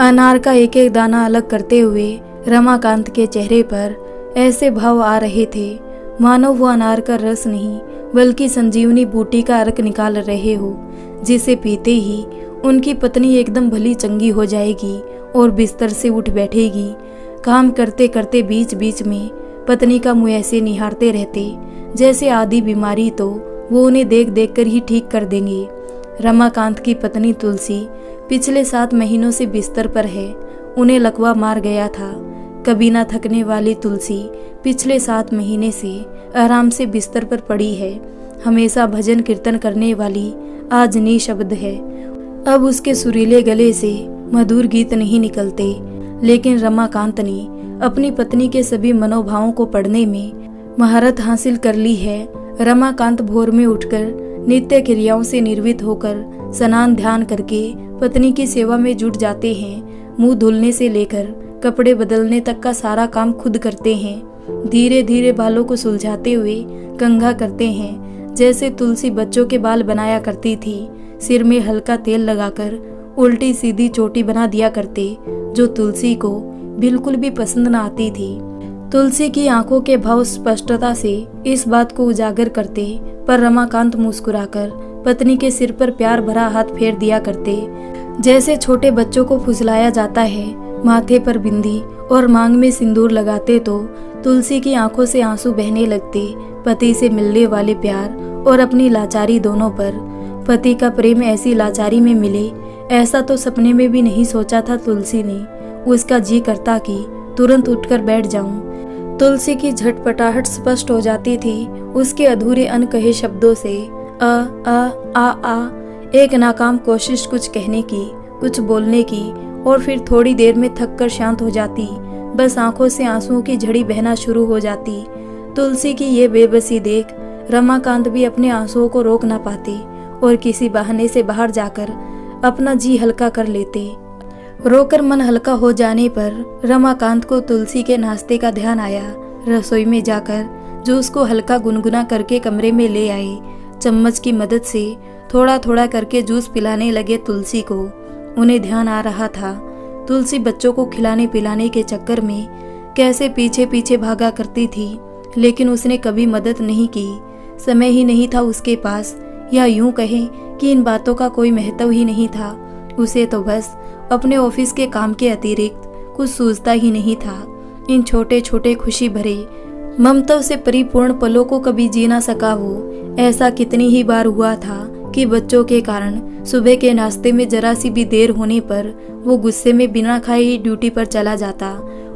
अनार का एक एक दाना अलग करते हुए रमाकांत के चेहरे पर ऐसे भाव आ रहे थे मानो वो अनार का रस नहीं बल्कि संजीवनी बूटी का अर्क निकाल रहे हो, जिसे पीते ही उनकी पत्नी एकदम भली चंगी हो जाएगी और बिस्तर से उठ बैठेगी। काम करते करते बीच बीच में पत्नी का मुंह ऐसे निहारते रहते जैसे आधी बीमारी तो वो उन्हें देख देख कर ही ठीक कर देंगे। रमाकांत की पत्नी तुलसी पिछले 7 महीनों से बिस्तर पर है। उन्हें लकवा मार गया था। कभी ना थकने वाली तुलसी पिछले 7 महीने से आराम से बिस्तर पर पड़ी है। हमेशा भजन कीर्तन करने वाली आज निशब्द है। अब उसके सुरीले गले से मधुर गीत नहीं निकलते, लेकिन रमाकांत ने अपनी पत्नी के सभी मनोभावों को पढ़ने में महारत हासिल कर ली है। रमाकांत भोर में उठकर नित्य क्रियाओं से निर्वित होकर स्नान ध्यान करके पत्नी की सेवा में जुट जाते हैं। मुंह धुलने से लेकर कपड़े बदलने तक का सारा काम खुद करते हैं। धीरे धीरे बालों को सुलझाते हुए कंघा करते हैं, जैसे तुलसी बच्चों के बाल बनाया करती थी। सिर में हल्का तेल लगाकर उल्टी सीधी चोटी बना दिया करते, जो तुलसी को बिल्कुल भी पसंद न आती थी। तुलसी की आंखों के भाव स्पष्टता से इस बात को उजागर करते, पर रमाकांत मुस्कुराकर पत्नी के सिर पर प्यार भरा हाथ फेर दिया करते, जैसे छोटे बच्चों को फुसलाया जाता है। माथे पर बिंदी और मांग में सिंदूर लगाते तो तुलसी की आंखों से आंसू बहने लगते। पति से मिलने वाले प्यार और अपनी लाचारी दोनों पर। पति का प्रेम ऐसी लाचारी में मिले, ऐसा तो सपने में भी नहीं सोचा था तुलसी ने। उसका जी करता कि तुरंत उठकर बैठ जाऊं। तुलसी की झटपटाहट स्पष्ट हो जाती थी उसके अधूरे अनकहे शब्दों से। आ एक नाकाम कोशिश कुछ कहने की, कुछ बोलने की, और फिर थोड़ी देर में थक कर शांत हो जाती। बस आंखों से आंसुओं की झड़ी बहना शुरू हो जाती। तुलसी की ये बेबसी देख रमाकांत भी अपने आंसुओं को रोक ना पाते और किसी बहाने से बाहर जाकर अपना जी हल्का कर लेते। रोकर मन हल्का हो जाने पर रमाकांत को तुलसी के नाश्ते का ध्यान आया। रसोई में जाकर जूस को हल्का गुनगुना करके कमरे में ले आए। चम्मच की मदद से थोड़ा थोड़ा करके जूस पिलाने लगे तुलसी को। उन्हें ध्यान आ रहा था तुलसी बच्चों को खिलाने पिलाने के चक्कर में कैसे पीछे पीछे भागा करती थी, लेकिन उसने कभी मदद नहीं की। समय ही नहीं था उसके पास, या यूं कहें कि इन बातों का कोई महत्व ही नहीं था। उसे तो बस अपने ऑफिस के काम के अतिरिक्त कुछ सूझता ही नहीं था। इन छोटे छोटे खुशी भरे ममता से परिपूर्ण पलों को कभी जी ना सका वो। ऐसा कितनी ही बार हुआ था कि बच्चों के कारण सुबह के नाश्ते में जरा सी भी देर होने पर वो गुस्से में बिना खाए ही ड्यूटी पर चला जाता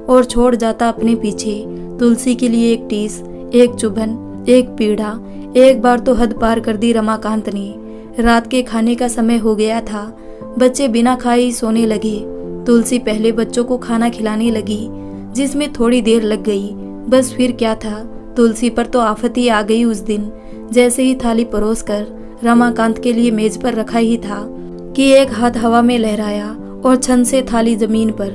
और छोड़ जाता अपने पीछे तुलसी के लिए एक टीस, एक चुभन, एक पीड़ा। एक बार तो हद पार कर दी रमाकांत ने। रात के खाने का समय हो गया था। बच्चे बिना खाए ही सोने लगे। तुलसी पहले बच्चों को खाना खिलाने लगी, जिसमें थोड़ी देर लग गई। बस फिर क्या था, तुलसी पर तो आफत ही आ गई उस दिन। जैसे ही थाली परोस कर रमाकांत के लिए मेज पर रखा ही था कि एक हाथ हवा में लहराया और छन से थाली जमीन पर।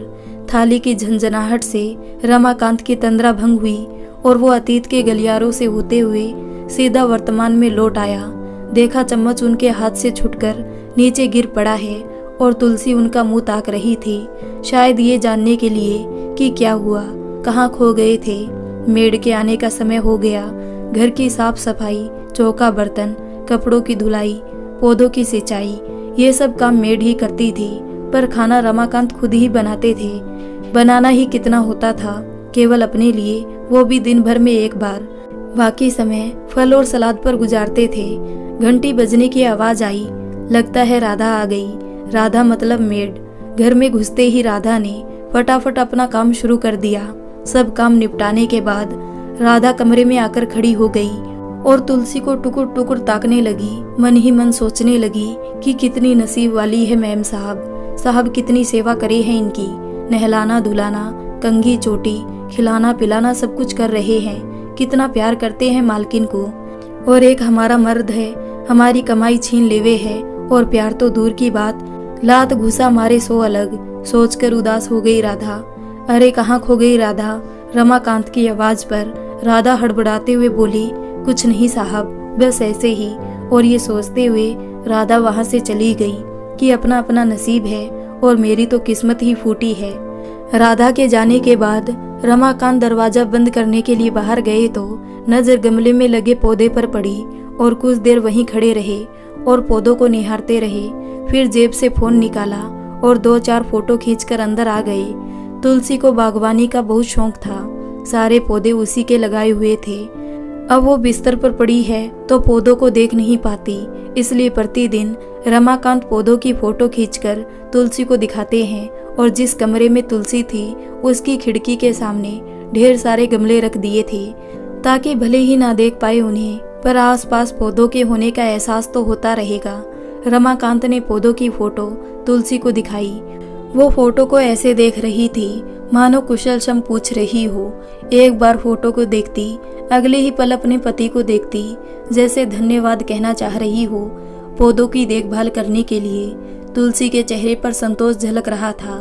थाली की झंझनाहट से रमाकांत की तंद्रा भंग हुई और वो अतीत के गलियारों से होते हुए सीधा वर्तमान में लौट आया। देखा चम्मच उनके हाथ से छूटकर नीचे गिर पड़ा है और तुलसी उनका मुंह ताक रही थी, शायद ये जानने के लिए कि क्या हुआ, कहाँ खो गए थे। मेड के आने का समय हो गया। घर की साफ सफाई, चौका बर्तन, कपड़ों की धुलाई, पौधों की सिंचाई, ये सब काम मेड ही करती थी, पर खाना रमाकांत खुद ही बनाते थे। बनाना ही कितना होता था, केवल अपने लिए, वो भी दिन भर में एक बार। बाकी समय फल और सलाद पर गुजारते थे। घंटी बजने की आवाज आई। लगता है राधा आ गई। राधा मतलब मेड। घर में घुसते ही राधा ने फटाफट अपना काम शुरू कर दिया। सब काम निपटाने के बाद राधा कमरे में आकर खड़ी हो गई और तुलसी को टुकुर टुकुर ताकने लगी। मन ही मन सोचने लगी कि कितनी नसीब वाली है मैम साहब कितनी सेवा करे हैं इनकी। नहलाना धुलाना, कंघी चोटी, खिलाना पिलाना सब कुछ कर रहे हैं। कितना प्यार करते हैं मालकिन को। और एक हमारा मर्द है, हमारी कमाई छीन लेवे है। और प्यार तो दूर की बात, लात घुसा मारे सो अलग। सोचकर उदास हो गई राधा। अरे कहाँ खो गई राधा? रमाकांत की आवाज पर राधा हड़बड़ाते हुए बोली, कुछ नहीं साहब, बस ऐसे ही। और ये सोचते हुए राधा वहां से चली गई कि अपना अपना नसीब है और मेरी तो किस्मत ही फूटी है। राधा के जाने के बाद रमाकांत दरवाजा बंद करने के लिए बाहर गए तो नजर गमले में लगे पौधे पर पड़ी और कुछ देर वहीं खड़े रहे और पौधों को निहारते रहे। फिर जेब से फोन निकाला और 2-4 फोटो खींचकर अंदर आ गए। तुलसी को बागवानी का बहुत शौक था, सारे पौधे उसी के लगाए हुए थे। अब वो बिस्तर पर पड़ी है तो पौधों को देख नहीं पाती, इसलिए प्रतिदिन रमाकांत पौधों की फोटो खींचकर तुलसी को दिखाते हैं और जिस कमरे में तुलसी थी उसकी खिड़की के सामने ढेर सारे गमले रख दिए थे ताकि भले ही ना देख पाए उन्हें, पर आसपास पौधों के होने का एहसास तो होता रहेगा। रमाकांत ने पौधों की फोटो तुलसी को दिखाई। वो फोटो को ऐसे देख रही थी मानो कुशल क्षम पूछ रही हो। एक बार फोटो को देखती, अगले ही पल अपने पति को देखती, जैसे धन्यवाद कहना चाह रही हो पौधों की देखभाल करने के लिए। तुलसी के चेहरे पर संतोष झलक रहा था।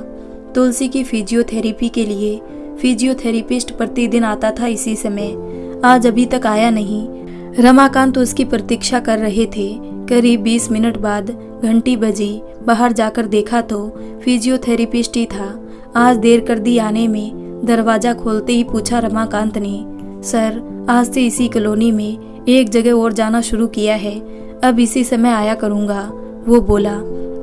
तुलसी की फिजियोथेरेपी के लिए फिजियोथेरेपिस्ट प्रतिदिन आता था इसी समय, आज अभी तक आया नहीं। रमाकांत उसकी प्रतीक्षा कर रहे थे। करीब 20 मिनट बाद घंटी बजी। बाहर जाकर देखा तो फिजियोथेरेपिस्ट ही था। आज देर कर दी आने में। दरवाजा खोलते ही पूछा रमाकांत ने, सर आज से इसी कॉलोनी में एक जगह और जाना शुरू किया है, अब इसी समय आया करूँगा। वो बोला,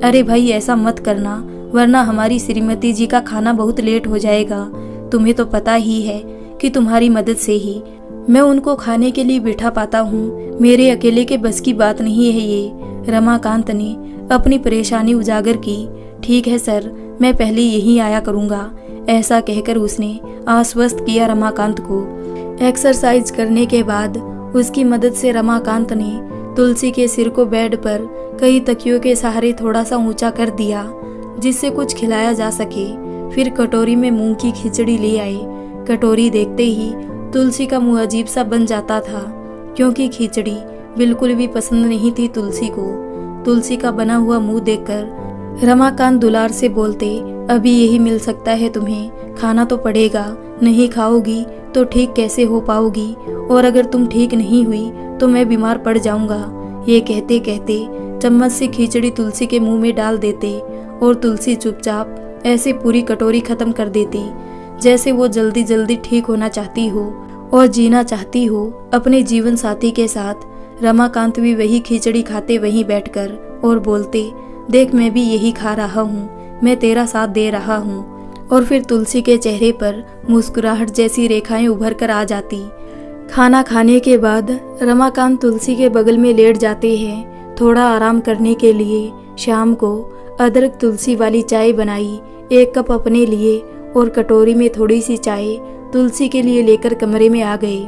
अरे भाई ऐसा मत करना वरना हमारी श्रीमती जी का खाना बहुत लेट हो जाएगा। तुम्हें तो पता ही है कि तुम्हारी मदद से ही मैं उनको खाने के लिए बिठा पाता हूँ, मेरे अकेले के बस की बात नहीं है ये। रमाकांत ने अपनी परेशानी उजागर की। ठीक है सर, मैं पहले यहीं आया करूँगा, ऐसा कहकर उसने आश्वस्त किया रमाकांत को। एक्सरसाइज करने के बाद उसकी मदद से रमाकांत ने तुलसी के सिर को बेड पर कई तकियों के सहारे थोड़ा सा ऊंचा कर दिया जिससे कुछ खिलाया जा सके। फिर कटोरी में मूंग की खिचड़ी ले आए। कटोरी देखते ही तुलसी का मुंह अजीब सा बन जाता था क्योंकि खिचड़ी बिल्कुल भी पसंद नहीं थी तुलसी को। तुलसी का बना हुआ मुंह देखकर रमाकांत दुलार से बोलते, अभी यही मिल सकता है तुम्हें, खाना तो पड़ेगा, नहीं खाओगी तो ठीक कैसे हो पाओगी, और अगर तुम ठीक नहीं हुई तो मैं बीमार पड़ जाऊंगा। ये कहते कहते चम्मच से खिचड़ी तुलसी के मुंह में डाल देते और तुलसी चुपचाप ऐसे पूरी कटोरी खत्म कर देती जैसे वो जल्दी जल्दी ठीक होना चाहती हो और जीना चाहती हो अपने जीवन साथी के साथ। रमाकांत भी वही खिचड़ी खाते वहीं बैठकर और बोलते, देख मैं भी यही खा रहा हूँ, मैं तेरा साथ दे रहा हूँ। और फिर तुलसी के चेहरे पर मुस्कुराहट जैसी रेखाएं उभर कर आ जाती। खाना खाने के बाद रमाकांत तुलसी के बगल में लेट जाते हैं थोड़ा आराम करने के लिए। शाम को अदरक तुलसी वाली चाय बनाई, 1 कप अपने लिए और कटोरी में थोड़ी सी चाय तुलसी के लिए लेकर कमरे में आ गए।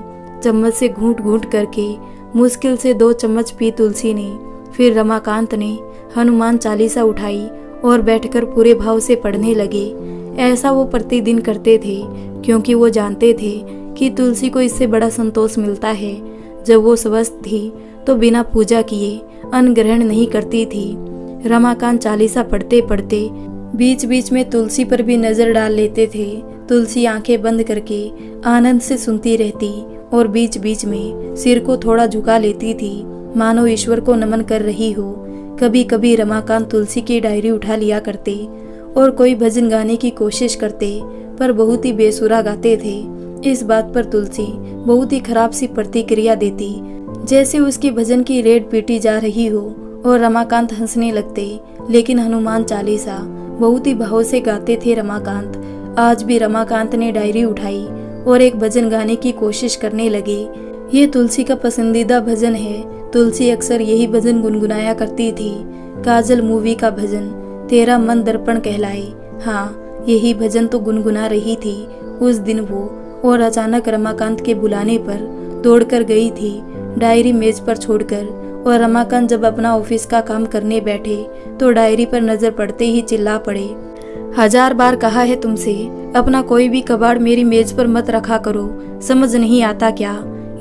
चम्मच से घूंट घूंट करके मुश्किल से 2 चम्मच पी तुलसी ने। फिर रमाकांत ने हनुमान चालीसा उठाई और बैठकर पूरे भाव से पढ़ने लगे। ऐसा वो प्रतिदिन करते थे क्योंकि वो जानते थे कि तुलसी को इससे बड़ा संतोष मिलता है। जब वो स्वस्थ थी तो बिना पूजा किए अन्न ग्रहण नहीं करती थी। रमाकांत चालीसा पढ़ते पढ़ते बीच बीच में तुलसी पर भी नजर डाल लेते थे। तुलसी आंखें बंद करके आनंद से सुनती रहती और बीच बीच में सिर को थोड़ा झुका लेती थी मानो ईश्वर को नमन कर रही हो। कभी कभी रमाकांत तुलसी की डायरी उठा लिया करते और कोई भजन गाने की कोशिश करते, पर बहुत ही बेसुरा गाते थे। इस बात पर तुलसी बहुत ही खराब सी प्रतिक्रिया देती, जैसे उसकी भजन की रेड पीटी जा रही हो, और रमाकांत हंसने लगते। लेकिन हनुमान चालीसा बहुत ही भाव से गाते थे रमाकांत। आज भी रमाकांत ने डायरी उठाई और एक भजन गाने की कोशिश करने लगे। ये तुलसी का पसंदीदा भजन है। तुलसी अक्सर यही भजन गुनगुनाया करती थी। काजल मूवी का भजन, तेरा मन दर्पण कहलाए। हाँ, यही भजन तो गुनगुना रही थी उस दिन वो। और अचानक रमाकांत के बुलाने पर दौड़कर गई थी, डायरी मेज पर छोड़कर। और रमाकांत जब अपना ऑफिस का काम करने बैठे तो डायरी पर नजर पड़ते ही चिल्ला पड़े, 1000 बार कहा है तुमसे, अपना कोई भी कबाड़ मेरी मेज पर मत रखा करो, समझ नहीं आता क्या।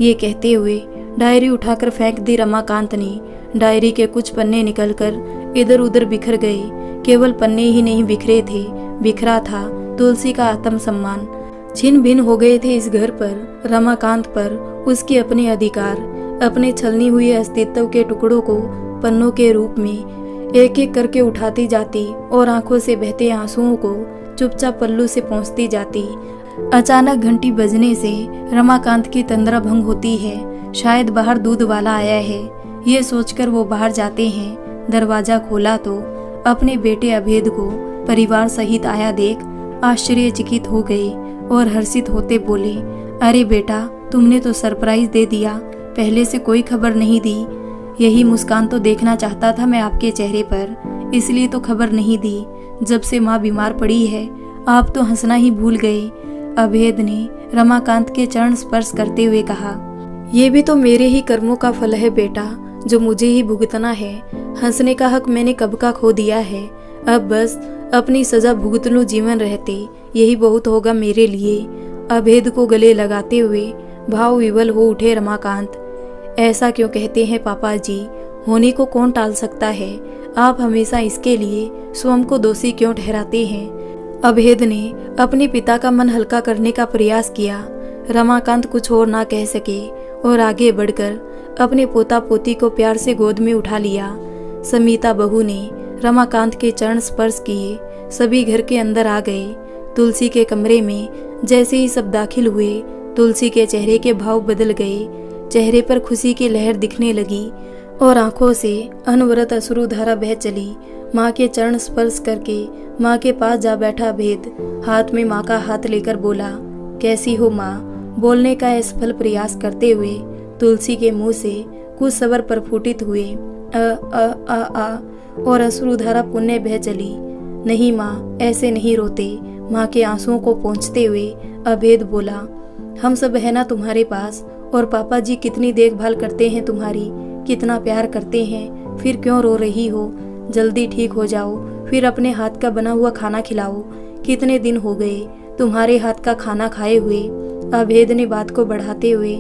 ये कहते हुए डायरी उठाकर फेंक दी रमाकांत ने। डायरी के कुछ पन्ने निकलकर इधर उधर बिखर गए। केवल पन्ने ही नहीं बिखरे थे, बिखरा था तुलसी का आत्मसम्मान। छिन भिन हो गए थे इस घर पर, रमाकांत पर उसके अपने अधिकार, अपने छलनी हुए अस्तित्व के टुकड़ों को पन्नों के रूप में एक एक करके उठाती जाती और आंखों से बहते आंसुओं को चुपचाप पल्लू से पहुंचती जाती। अचानक घंटी बजने से रमाकांत की तंद्रा भंग होती है। शायद बाहर दूध वाला आया है, ये सोचकर वो बाहर जाते हैं। दरवाजा खोला तो अपने बेटे अभेद को परिवार सहित आया देख आश्चर्यचकित हो गए और हर्षित होते बोले, अरे बेटा, तुमने तो सरप्राइज दे दिया, पहले से कोई खबर नहीं दी। यही मुस्कान तो देखना चाहता था मैं आपके चेहरे पर, इसलिए तो खबर नहीं दी। जब से माँ बीमार पड़ी है आप तो हंसना ही भूल गए। अभेद ने रमाकांत के चरण स्पर्श करते हुए कहा, ये भी तो मेरे ही कर्मों का फल है बेटा, जो मुझे ही भुगतना है। हंसने का हक मैंने कब का खो दिया है, अब बस अपनी सजा भुगत लूं जीवन रहते, यही बहुत होगा मेरे लिए। अभेद को गले लगाते हुए भाव विवल हो उठे रमाकांत। ऐसा क्यों कहते हैं पापा जी, होने को कौन टाल सकता है, आप हमेशा इसके लिए स्वयं को दोषी क्यों ठहराते हैं। अभेद ने अपने पिता का मन हल्का करने का प्रयास किया। रमाकांत कुछ और ना कह सके और आगे बढ़कर अपने पोता पोती को प्यार से गोद में उठा लिया। समीता बहू ने रमाकांत के चरण स्पर्श किए। सभी घर के अंदर आ गए। तुलसी के कमरे में जैसे ही सब दाखिल हुए, तुलसी के चेहरे के भाव बदल गए। चेहरे पर खुशी की लहर दिखने लगी और आंखों से अनवरत अश्रुधारा बह चली। माँ के चरण स्पर्श करके माँ के पास जा बैठा अभेद हाथ में माँ का हाथ लेकर बोला, कैसी हो माँ। बोलने का असफल प्रयास करते हुए तुलसी के मुंह से कुछ स्वर प्रफुटित हुए, आ और अश्रुधारा पुण्य बह चली। नहीं माँ, ऐसे नहीं रोते। माँ के आंसुओं को पोंछते हुए अभेद बोला, हम सब है ना तुम्हारे पास, और पापा जी कितनी देखभाल करते हैं तुम्हारी, कितना प्यार करते हैं, फिर क्यों रो रही हो। जल्दी ठीक हो जाओ, फिर अपने हाथ का बना हुआ खाना खिलाओ, कितने दिन हो गए तुम्हारे हाथ का खाना खाए हुए। अभेद ने बात को बढ़ाते हुए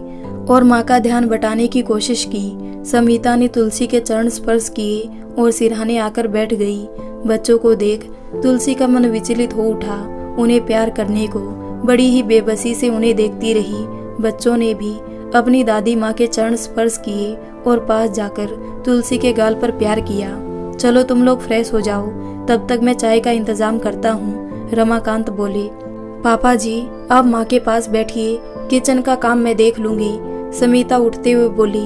और माँ का ध्यान बटाने की कोशिश की। समीता ने तुलसी के चरण स्पर्श किए और सिरहाने आकर बैठ गई। बच्चों को देख तुलसी का मन विचलित हो उठा। उन्हें प्यार करने को बड़ी ही बेबसी से उन्हें देखती रही। बच्चों ने भी अपनी दादी माँ के चरण स्पर्श किए और पास जाकर तुलसी के गाल पर प्यार किया। चलो तुम लोग फ्रेश हो जाओ, तब तक मैं चाय का इंतजाम करता हूँ, रमाकांत बोले। पापा जी आप माँ के पास बैठिए, किचन का काम मैं देख लूंगी, समीता उठते हुए बोली।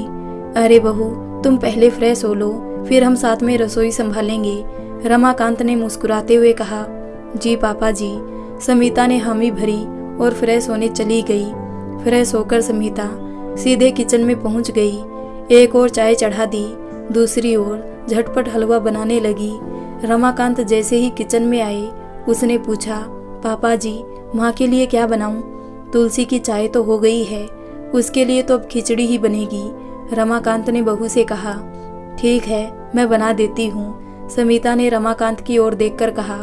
अरे बहू, तुम पहले फ्रेश हो लो, फिर हम साथ में रसोई संभालेंगे, रमाकांत ने मुस्कुराते हुए कहा। जी पापा जी, समीता ने हामी भरी और फ्रेश होने चली गई। फ्रेश होकर समीता सीधे किचन में पहुंच गई। एक और चाय चढ़ा दी, दूसरी ओर झटपट हलवा बनाने लगी। रमाकांत जैसे ही किचन में आए उसने पूछा, पापा जी माँ के लिए क्या बनाऊं? तुलसी की चाय तो हो गई है, उसके लिए तो अब खिचड़ी ही बनेगी, रमाकांत ने बहू से कहा। ठीक है, मैं बना देती हूँ, समीता ने रमाकांत की ओर देखकर कहा।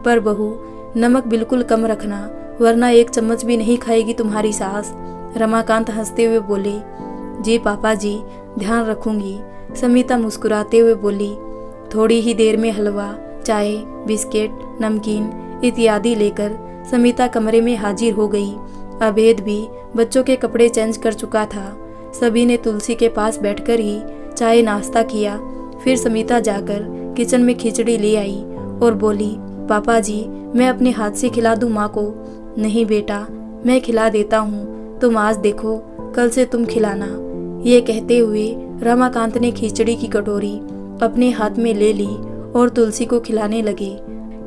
पर बहू, नमक बिल्कुल कम रखना, वरना एक चम्मच भी नहीं खाएगी तुम्हारी सास, रमाकांत हंसते हुए बोले। जी पापा जी, ध्यान रखूंगी, समीता मुस्कुराते हुए बोली। थोड़ी ही देर में हलवा, चाय, बिस्किट, नमकीन इत्यादि लेकर समीता कमरे में हाजिर हो गई। अभेद भी बच्चों के कपड़े चेंज कर चुका था। सभी ने तुलसी के पास बैठकर ही चाय नाश्ता किया। फिर समीता जाकर किचन में खिचड़ी ले आई और बोली, पापा जी मैं अपने हाथ से खिला दूं माँ को? नहीं बेटा, मैं खिला देता हूँ, तुम आज देखो, कल से तुम खिलाना। ये कहते हुए रमाकांत ने खिचड़ी की कटोरी अपने हाथ में ले ली और तुलसी को खिलाने लगे।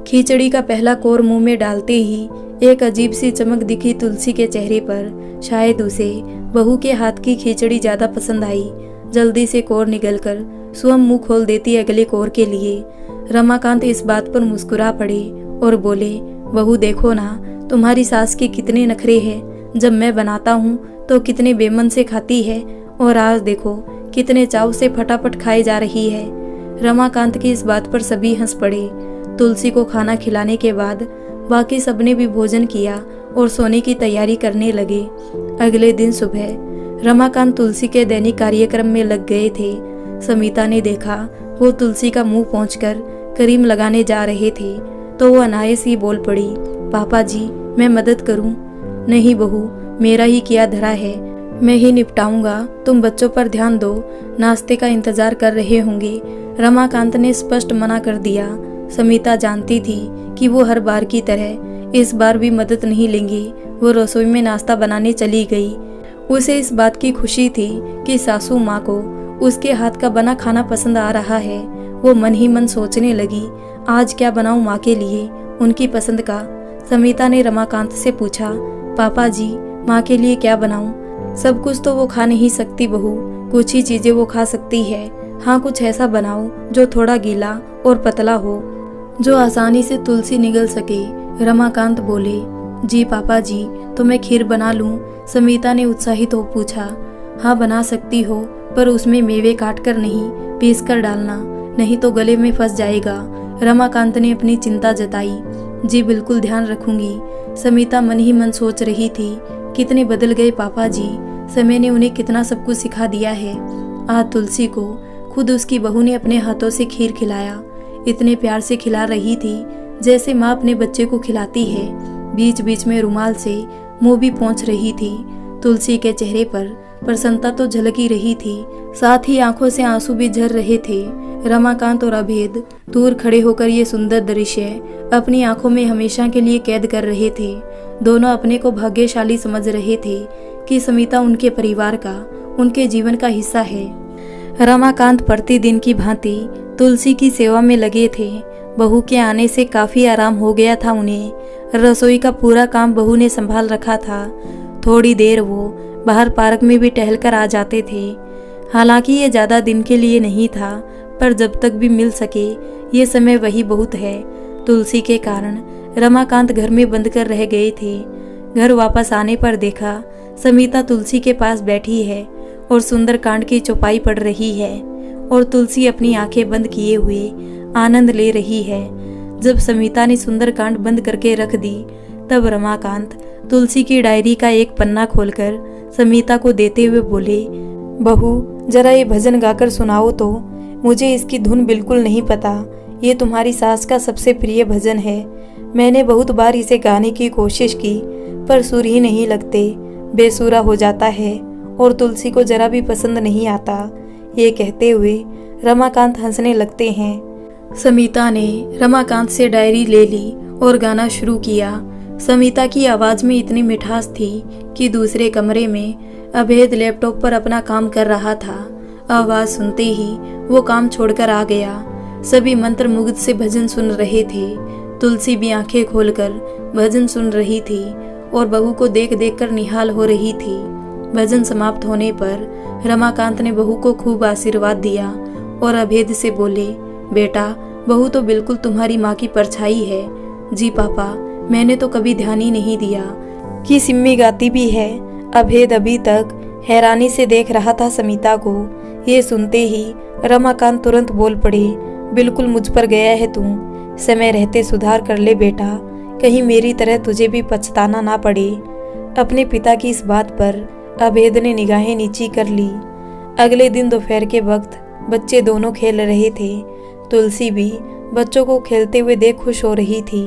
खिचड़ी का पहला कोर मुंह में डालते ही एक अजीब सी चमक दिखी तुलसी के चेहरे पर। शायद उसे बहू के हाथ की खिचड़ी ज्यादा पसंद आई। जल्दी से कोर निगलकर स्वयं मुंह खोल देती अगले कोर के लिए। रमाकांत इस बात पर मुस्कुरा पड़े और बोले, बहू देखो ना, तुम्हारी सास के कितने नखरे हैं, जब मैं बनाता हूँ तो कितने बेमन से खाती है, और आज देखो कितने चाव से फटाफट खाई जा रही है। रमाकांत की इस बात पर सभी हंस पड़े। तुलसी को खाना खिलाने के बाद बाकी सबने भी भोजन किया और सोने की तैयारी करने लगे। अगले दिन सुबह रमाकांत तुलसी के दैनिक कार्यक्रम में लग गए थे। समीता ने देखा वो तुलसी का मुंह पोंछकर क्रीम लगाने जा रहे थे तो वो अनायास ही बोल पड़ी, पापा जी मैं मदद करूं? नहीं बहू, मेरा ही किया धरा है, मैं ही निपटाऊंगा, तुम बच्चों पर ध्यान दो, नाश्ते का इंतजार कर रहे होंगे। रमाकांत ने स्पष्ट मना कर दिया। समीता जानती थी कि वो हर बार की तरह इस बार भी मदद नहीं लेंगी। वो रसोई में नाश्ता बनाने चली गई। उसे इस बात की खुशी थी कि सासू माँ को उसके हाथ का बना खाना पसंद आ रहा है। वो मन ही मन सोचने लगी, आज क्या बनाऊं माँ के लिए, उनकी पसंद का। समीता ने रमाकांत से पूछा, पापा जी माँ के लिए क्या बनाऊं? सब कुछ तो वो खा नहीं सकती बहू, कुछ ही चीजें वो खा सकती है। हाँ, कुछ ऐसा बनाओ जो थोड़ा गीला और पतला हो, जो आसानी से तुलसी निगल सके। रमाकांत बोले, जी पापा जी, तो मैं खीर बना लूं? समीता ने उत्साहित हो पूछा। हाँ बना सकती हो, पर उसमें मेवे काट कर नहीं, पीस कर डालना, नहीं तो गले में फंस जाएगा। रमाकांत ने अपनी चिंता जताई। जी बिल्कुल ध्यान रखूंगी। समीता मन ही मन सोच रही थी, कितने बदल गए पापा जी, समय ने उन्हें कितना सब कुछ सिखा दिया है। आज तुलसी को खुद उसकी बहू ने अपने हाथों से खीर खिलाया। इतने प्यार से खिला रही थी जैसे माँ अपने बच्चे को खिलाती है। बीच बीच में रुमाल से मुंह भी पोंछ रही थी। तुलसी के चेहरे पर प्रसन्नता तो झलक ही रही थी, साथ ही आंखों से आंसू भी झर रहे थे। रमाकांत और अभेद दूर खड़े होकर ये सुंदर दृश्य अपनी आंखों में हमेशा के लिए कैद कर रहे थे। दोनों अपने को भाग्यशाली समझ रहे थे कि समीता उनके परिवार का, उनके जीवन का हिस्सा है। रमाकांत प्रतिदिन की भांति तुलसी की सेवा में लगे थे। बहू के आने से काफी आराम हो गया था उन्हें। रसोई का पूरा काम बहू ने संभाल रखा था। थोड़ी देर वो बाहर पार्क में भी टहल कर आ जाते थे। हालांकि ये ज्यादा दिन के लिए नहीं था, पर जब तक भी मिल सके ये समय वही बहुत है। तुलसी के कारण रमाकांत घर में बंद कर रह गए थे। घर वापस आने पर देखा समीता तुलसी के पास बैठी है और सुंदरकांड की चौपाई पढ़ रही है, और तुलसी अपनी आंखें बंद किए हुए आनंद ले रही है। जब समीता ने सुंदरकांड बंद करके रख दी, तब रमाकांत तुलसी की डायरी का एक पन्ना खोलकर समीता को देते हुए बोले, बहू जरा ये भजन गाकर सुनाओ तो, मुझे इसकी धुन बिल्कुल नहीं पता। ये तुम्हारी सास का सबसे प्रिय भजन है। मैंने बहुत बार इसे गाने की कोशिश की, पर सुर ही नहीं लगते, बेसुरा हो जाता है और तुलसी को जरा भी पसंद नहीं आता। ये कहते हुए रमाकांत हंसने लगते हैं। समीता ने रमाकांत से डायरी ले ली और गाना शुरू किया। समीता की आवाज में इतनी मिठास थी कि दूसरे कमरे में अभेद लैपटॉप पर अपना काम कर रहा था। आवाज सुनते ही वो काम छोड़कर आ गया। सभी मंत्र मुग्ध से भजन सुन रहे थे। तुलसी भी आंखें खोलकर भजन सुन रही थी और बहू को देख देख कर निहाल हो रही थी। भजन समाप्त होने पर रमाकांत ने बहू को खूब आशीर्वाद दिया और अभेद से बोले, बेटा बहू तो बिल्कुल तुम्हारी माँ की परछाई है। जी पापा, मैंने तो कभी ध्यान ही नहीं दिया कि सिम्मी गाती भी है। अभेद अभी तक हैरानी से देख रहा था समीता को। ये सुनते ही रमाकांत तुरंत बोल पड़े, बिल्कुल मुझ पर गया है तू, समय रहते सुधार कर ले बेटा, कहीं मेरी तरह तुझे भी पछताना ना पड़े। अपने पिता की इस बात पर अभेद ने निगाहें नीची कर ली। अगले दिन दोपहर के वक्त बच्चे दोनों खेल रहे थे। तुलसी भी बच्चों को खेलते हुए देख खुश हो रही थी।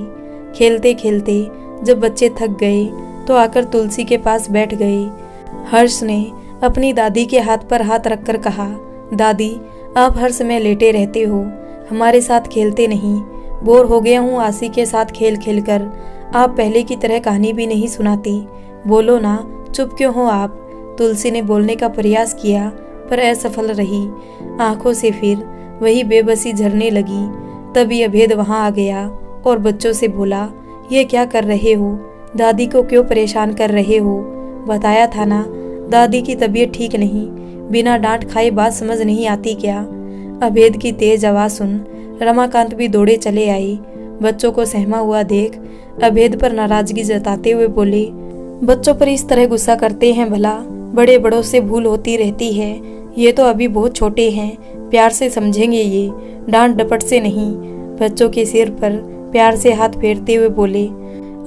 खेलते खेलते जब बच्चे थक गए तो आकर तुलसी के पास बैठ गए। हर्ष ने अपनी दादी के हाथ पर हाथ रखकर कहा, दादी आप हर समय लेटे रहते हो, हमारे साथ खेलते नहीं। बोर हो गया हूँ आसी के साथ खेल खेल कर। आप पहले की तरह कहानी भी नहीं सुनाती। बोलो ना, चुप क्यों हो आप? तुलसी ने बोलने का प्रयास किया पर असफल रही। आंखों से फिर वही बेबसी झरने लगी। तभी अभेद वहां आ गया और बच्चों से बोला, ये क्या कर रहे हो? दादी को क्यों परेशान कर रहे हो? बताया था ना, दादी की तबीयत ठीक नहीं। बिना डांट खाए बात समझ नहीं आती क्या? अभेद की तेज आवाज सुन रमाकांत भी दौड़े चले आई। बच्चों को सहमा हुआ देख अभेद पर नाराजगी जताते हुए बोले, बच्चों पर इस तरह गुस्सा करते हैं भला? बड़े बड़ों से भूल होती रहती है। ये तो अभी बहुत छोटे हैं, प्यार से समझेंगे ये, डांट डपट से नहीं। बच्चों के सिर पर प्यार से हाथ फेरते हुए बोले,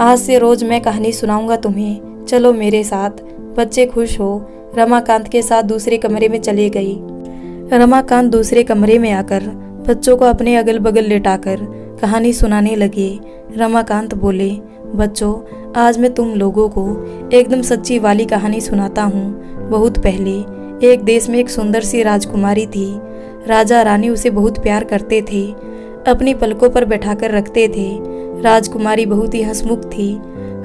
आज से रोज मैं कहानी सुनाऊंगा तुम्हें, चलो मेरे साथ। बच्चे खुश हो रमाकांत के साथ दूसरे कमरे में चले गई। रमाकांत दूसरे कमरे में आकर बच्चों को अपने अगल बगल लेटाकर कहानी सुनाने लगे। रमाकांत बोले, बच्चों, आज मैं तुम लोगों को एकदम सच्ची वाली कहानी सुनाता हूँ। बहुत पहले एक देश में एक सुंदर सी राजकुमारी थी। राजा रानी उसे बहुत प्यार करते थे, अपनी पलकों पर बैठाकर रखते थे। राजकुमारी बहुत ही हंसमुख थी,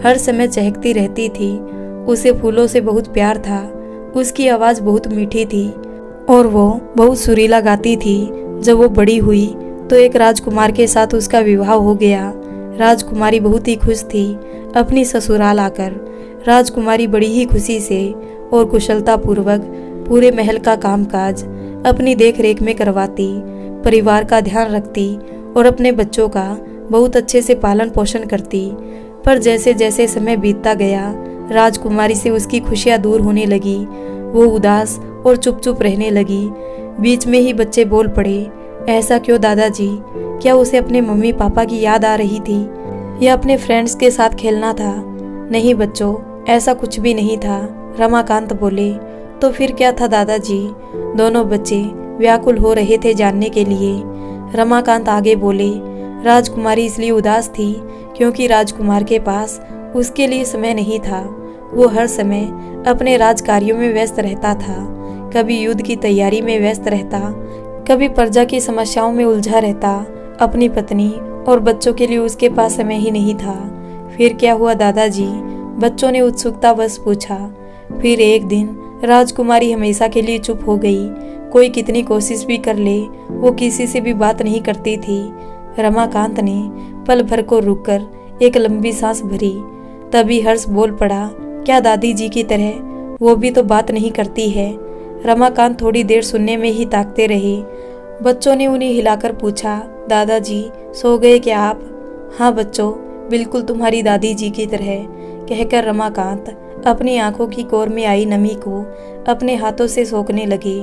हर समय चहकती रहती थी। उसे फूलों से बहुत प्यार था। उसकी आवाज़ बहुत मीठी थी और वो बहुत सुरीला गाती थी। जब वो बड़ी हुई तो एक राजकुमार के साथ उसका विवाह हो गया। राजकुमारी बहुत ही खुश थी अपनी ससुराल आकर। राजकुमारी बड़ी ही खुशी से और कुशलतापूर्वक पूरे महल का कामकाज अपनी देख रेख में करवाती, परिवार का ध्यान रखती और अपने बच्चों का बहुत अच्छे से पालन पोषण करती। पर जैसे जैसे समय बीतता गया, राजकुमारी से उसकी खुशियाँ दूर होने लगी। वो उदास और चुप चुप रहने लगी। बीच में ही बच्चे बोल पड़े, ऐसा क्यों दादाजी? क्या उसे अपने मम्मी पापा की याद आ रही थी या अपने फ्रेंड्स के साथ खेलना था? नहीं बच्चों, ऐसा कुछ भी नहीं था। रमाकांत बोले, तो फिर क्या था दादाजी? दोनों बच्चे व्याकुल हो रहे थे जानने के लिए। रमाकांत आगे बोले, राजकुमारी इसलिए उदास थी क्योंकि राजकुमार के पास उसके लिए समय नहीं था। वो हर समय अपने राजकार्यों में व्यस्त रहता था। कभी युद्ध की तैयारी में व्यस्त रहता, कभी प्रजा की समस्याओं में उलझा रहता। अपनी पत्नी और बच्चों के लिए उसके पास समय ही नहीं था। फिर क्या हुआ दादाजी? बच्चों ने उत्सुकतावश पूछा। फिर एक दिन राजकुमारी हमेशा के लिए चुप हो गई। कोई कितनी कोशिश भी कर ले, वो किसी से भी बात नहीं करती थी। रमाकांत ने पल भर को रुककर एक लंबी सांस भरी। तभी हर्ष बोल पड़ा, क्या दादी जी की तरह वो भी तो बात नहीं करती है? रमाकांत थोड़ी देर सुनने में ही ताकते रहे। बच्चों ने उन्हें हिलाकर पूछा, दादाजी सो गए क्या आप? हाँ बच्चों, बिल्कुल तुम्हारी दादी जी की तरह, कहकर रमाकांत अपनी आंखों की कोर में आई नमी को अपने हाथों से सोखने लगे।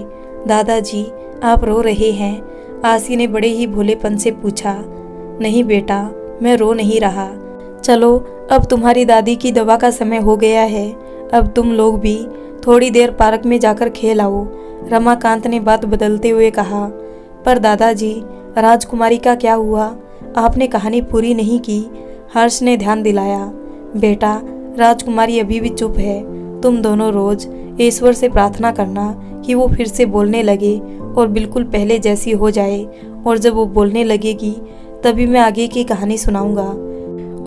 दादाजी, आप रो रहे हैं? आसी ने बड़े ही भोलेपन से पूछा। नहीं बेटा, मैं रो नहीं रहा। चलो, अब तुम्हारी दादी की दवा का समय हो गया है। अब तुम लोग भी थोड़ी देर पार्क में जाकर खेल आओ। रमाकांत ने बात बदलते हुए कहा। पर दादाजी, राजकुमारी का क्या हुआ? आपने कहानी पूरी नहीं की। हर्ष ने ध्यान दिलाया। बेटा, राजकुमारी अभी भी चुप है। तुम दोनों रोज ईश्वर से प्रार्थना करना कि वो फिर से बोलने लगे और बिल्कुल पहले जैसी हो जाए। और जब वो बोलने लगेगी तभी मैं आगे की कहानी सुनाऊंगा।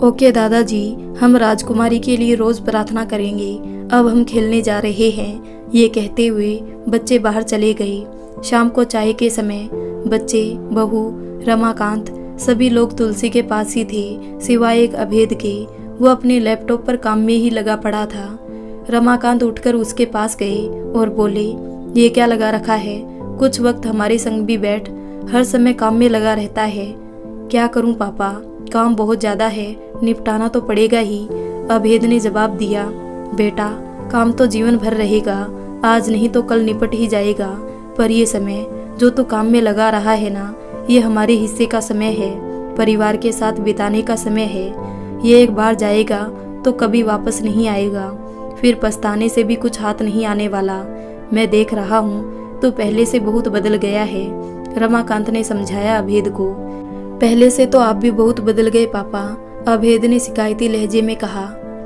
ओके दादाजी, हम राजकुमारी के लिए रोज प्रार्थना करेंगे। अब हम खेलने जा रहे हैं। ये कहते हुए बच्चे बाहर चले गए। शाम को चाय के समय बच्चे, बहू, रमाकांत सभी लोग तुलसी के पास ही थे, सिवाय एक अभेद के। वो अपने लैपटॉप पर काम में ही लगा पड़ा था। रमाकांत उठकर उसके पास गए और बोले, ये क्या लगा रखा है? कुछ वक्त हमारे संग भी बैठ। हर समय काम में लगा रहता है। क्या करूं पापा, काम बहुत ज्यादा है, निपटाना तो पड़ेगा ही। अभेद ने जवाब दिया। बेटा, काम तो जीवन भर रहेगा, आज नहीं तो कल निपट ही जाएगा। पर ये समय जो तू काम में लगा रहा है ना, ये हमारे हिस्से का समय है, परिवार के साथ बिताने का समय है। ये एक बार जाएगा तो कभी वापस नहीं आएगा। फिर पछताने से भी कुछ हाथ नहीं आने वाला। मैं देख रहा हूँ तो पहले से बहुत बदल गया है। रमाकांत ने समझाया अभेद को। पहले से तो आप भी बहुत बदल गए पापा, अभेद ने शिकायती लहजे में कहा।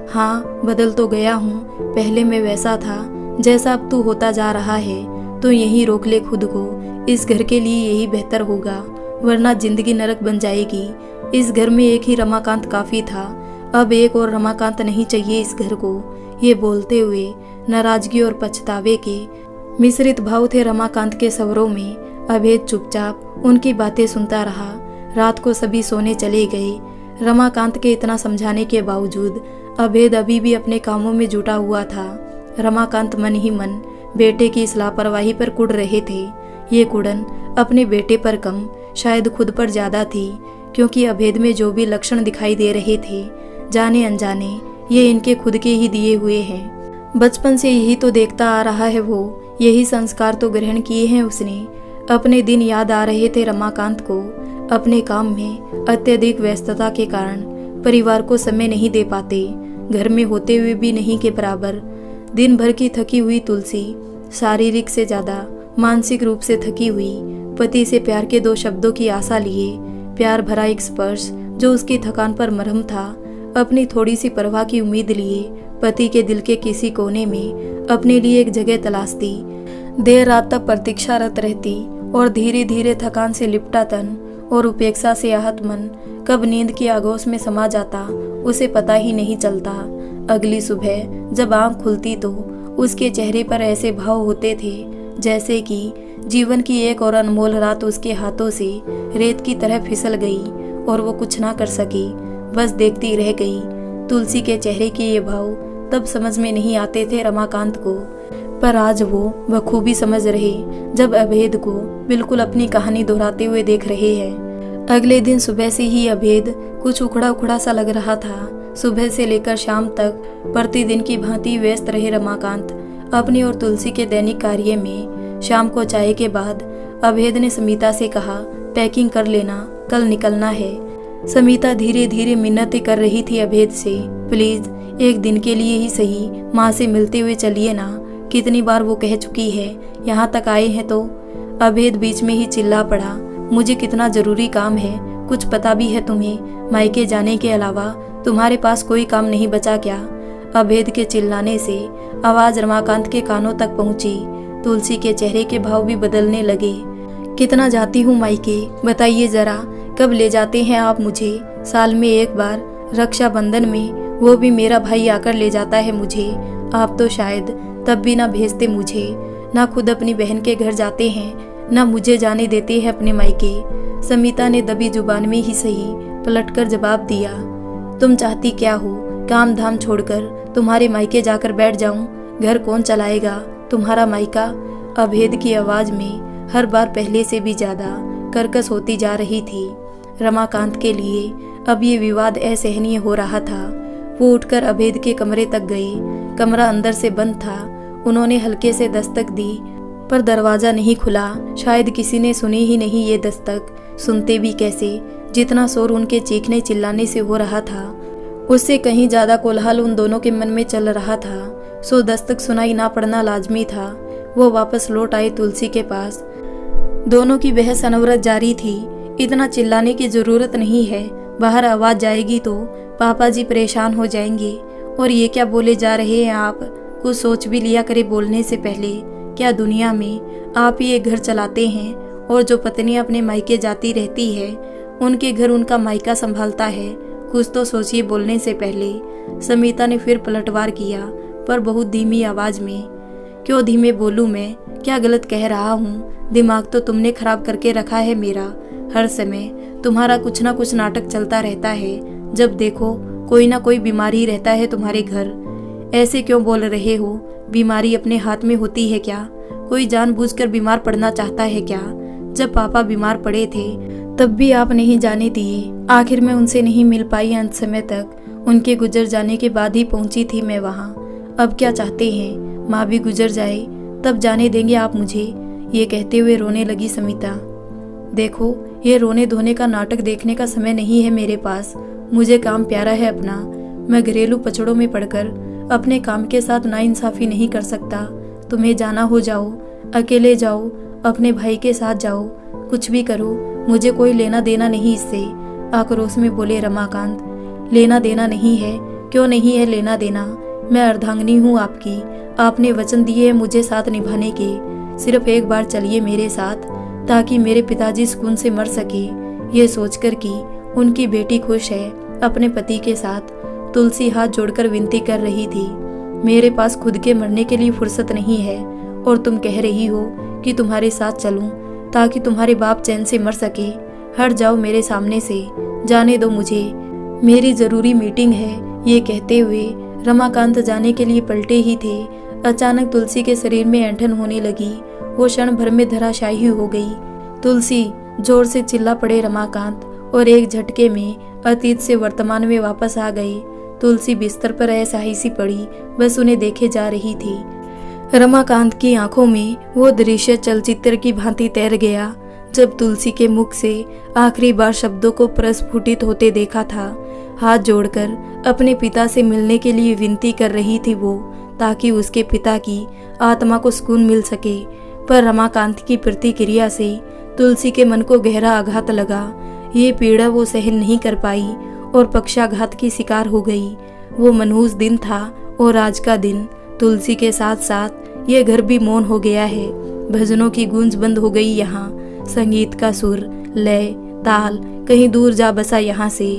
हाँ, बदल तो गया हूँ। पहले मैं वैसा था जैसा अब तू होता जा रहा है। तो यहीं रोक ले खुद को। इस घर के लिए यही बेहतर होगा, वरना जिंदगी नरक बन जाएगी। इस घर में एक ही रमाकांत काफी था, अब एक और रमाकांत नहीं चाहिए इस घर को। ये बोलते हुए नाराजगी और पछतावे के मिश्रित भाव थे रमाकांत के स्वरों में। अभेद चुपचाप उनकी बातें सुनता रहा। रात को सभी सोने चले गए। रमाकांत के इतना समझाने के बावजूद अभेद अभी भी अपने कामों में जुटा हुआ था। रमाकांत मन ही मन बेटे की इस लापरवाही पर कुढ़ रहे थे। ये कुड़न अपने बेटे पर कम, शायद खुद पर ज्यादा थी, क्योंकि अभेद में जो भी लक्षण दिखाई दे रहे थे, जाने अनजाने ये इनके खुद के ही दिए हुए हैं। बचपन से यही तो देखता आ रहा है वो, यही संस्कार तो ग्रहण किए हैं उसने। अपने दिन याद आ रहे थे रमाकांत को। अपने काम में अत्यधिक व्यस्तता के कारण परिवार को समय नहीं दे पाते, घर में होते हुए भी नहीं के बराबर। दिन भर की थकी हुई तुलसी शारीरिक से ज्यादा मानसिक रूप से थकी हुई, पति से प्यार के 2 शब्दों की आशा लिए प्यार भरा एक स्पर्श जो उसकी थकान पर मरहम था। अपनी थोड़ी सी परवाह की उम्मीद लिए पति के दिल के किसी कोने में अपने लिए एक जगह तलाशती। देर रात तक प्रतीक्षारत रहती और धीरे धीरे थकान से लिपटा तन और उपेक्षा से आहत मन कब नींद की आगोश में समा जाता उसे पता ही नहीं चलता। अगली सुबह जब आंख खुलती तो उसके चेहरे पर ऐसे भाव होते थे जैसे कि जीवन की एक और अनमोल रात उसके हाथों से रेत की तरह फिसल गई और वो कुछ ना कर सकी, बस देखती रह गई। तुलसी के चेहरे के ये भाव तब समझ में नहीं आते थे रमाकांत को, पर आज वो बखूबी समझ रहे जब अभेद को बिल्कुल अपनी कहानी दोहराते हुए देख रहे हैं। अगले दिन सुबह से ही अभेद कुछ उखड़ा उखड़ा सा लग रहा था। सुबह से लेकर शाम तक प्रतिदिन की भांति व्यस्त रहे रमाकांत अपनी और तुलसी के दैनिक कार्य में। शाम को चाय के बाद अभेद ने समीता से कहा, पैकिंग कर लेना, कल निकलना है। समीता धीरे धीरे मिन्नतें कर रही थी अभेद से, प्लीज एक दिन के लिए ही सही माँ से मिलते हुए चलिए ना। कितनी बार वो कह चुकी है, यहाँ तक आए हैं तो। अभेद बीच में ही चिल्ला पड़ा, मुझे कितना जरूरी काम है, कुछ पता भी है तुम्हें? मायके जाने के अलावा तुम्हारे पास कोई काम नहीं बचा क्या? अभेद के चिल्लाने से आवाज रमाकांत के कानों तक पहुंची। तुलसी के चेहरे के भाव भी बदलने लगे। कितना जाती हूँ मायके, बताइए जरा, कब ले जाते हैं आप मुझे? साल में एक बार, रक्षाबंधन में, वो भी मेरा भाई आकर ले जाता है मुझे। आप तो शायद तब भी ना भेजते मुझे, ना खुद अपनी बहन के घर जाते हैं, ना मुझे जाने देते हैं अपने मायके। समीता ने दबी जुबान में ही सही पलटकर जवाब दिया, तुम चाहती क्या हो? काम धाम छोड़कर तुम्हारे मायके जाकर बैठ जाऊं? घर कौन चलाएगा? तुम्हारा मायका? अभेद की आवाज में हर बार पहले से भी ज्यादा कर्कश होती जा रही थी। रमाकांत के लिए अब ये विवाद असहनीय हो रहा था। वो उठकर अभेद के कमरे तक गए। कमरा अंदर से बंद था। उन्होंने हल्के से दस्तक दी पर दरवाजा नहीं खुला। शायद किसी ने सुनी ही नहीं ये दस्तक। सुनते भी कैसे, जितना शोर उनके चीखने चिल्लाने से हो रहा था उससे कहीं ज्यादा कोलाहल उन दोनों के मन में चल रहा था। सो दस्तक सुनाई ना पड़ना लाजमी था। वो वापस लौट आए तुलसी के पास। दोनों की बहस अनवरत जारी थी। इतना चिल्लाने की जरूरत नहीं है, बाहर आवाज जाएगी तो पापा जी परेशान हो जाएंगे। और ये क्या बोले जा रहे हैं आप? कुछ सोच भी लिया करे बोलने से पहले। क्या दुनिया में आप ही एक घर चलाते हैं और जो पत्नी अपने मायके जाती रहती है उनके घर उनका मायका संभालता है? कुछ तो सोचिए बोलने से पहले। समीता ने फिर पलटवार किया पर बहुत धीमी आवाज में। क्यों धीमे बोलूं मैं? क्या गलत कह रहा हूँ? दिमाग तो तुमने खराब करके रखा है मेरा। हर समय तुम्हारा कुछ ना कुछ नाटक चलता रहता है। जब देखो कोई ना कोई बीमारी रहता है तुम्हारे घर। ऐसे क्यों बोल रहे हो? बीमारी अपने हाथ में होती है क्या? कोई जानबूझकर बीमार पड़ना चाहता है क्या? जब पापा बीमार पड़े थे तब भी आप नहीं जाने दिए। आखिर में उनसे नहीं मिल पाई अंत समय तक। उनके गुजर जाने के बाद ही पहुंची थी मैं वहां। अब क्या चाहते हैं? माँ भी गुजर जाए तब जाने देंगे आप मुझे? ये कहते हुए रोने लगी समीता। देखो, ये रोने धोने का नाटक देखने का समय नहीं है मेरे पास। मुझे काम प्यारा है अपना। मैं घरेलू पचड़ों में पड़कर अपने काम के साथ नाइंसाफी नहीं कर सकता। तुम्हें जाना हो जाओ, अकेले जाओ, अपने भाई के साथ जाओ, कुछ भी करो, मुझे कोई लेना देना नहीं इससे। आक्रोश में बोले रमाकांत। लेना देना नहीं है? क्यों नहीं है लेना देना? मैं अर्धांगिनी हूँ आपकी। आपने वचन दिए है मुझे साथ निभाने के। सिर्फ एक बार चलिए मेरे साथ ताकि मेरे पिताजी सुकून से मर सके। ये सोचकर कि उनकी बेटी खुश है अपने पति के साथ। तुलसी हाथ जोड़कर विनती कर रही थी, मेरे पास खुद के मरने के लिए फुर्सत नहीं है और तुम कह रही हो कि तुम्हारे साथ चलूं ताकि तुम्हारे बाप चैन से मर सके। हट जाओ मेरे सामने से, जाने दो मुझे, मेरी जरूरी मीटिंग है। ये कहते हुए रमाकांत जाने के लिए पलटे ही थे। अचानक तुलसी के शरीर में ऐंठन होने लगी। वो क्षण भर में धराशायी हो गई। तुलसी, जोर से चिल्ला पड़े रमाकांत और एक झटके में अतीत से वर्तमान में वापस आ गए। तुलसी बिस्तर पर असहाय सी पड़ी, बस उन्हें देखे जा रही थी। रमाकांत की आंखों में वो दृश्य चलचित्र की भांति तैर गया जब तुलसी के मुख से आखिरी बार शब्दों को प्रस्फुटित होते देखा था। हाथ जोड़कर अपने पिता से मिलने के लिए विनती कर रही थी वो, ताकि उसके पिता की आत्मा को सुकून मिल सके। पर रमाकांत की प्रतिक्रिया से तुलसी के मन को गहरा आघात लगा। ये पीड़ा वो सहन नहीं कर पाई और पक्षाघात की शिकार हो गई। वो मनहूस दिन था और आज का दिन तुलसी के साथ साथ ये घर भी मौन हो गया है। भजनों की गूंज बंद हो गई यहाँ। संगीत का सुर, लय, ताल कहीं दूर जा बसा यहाँ से।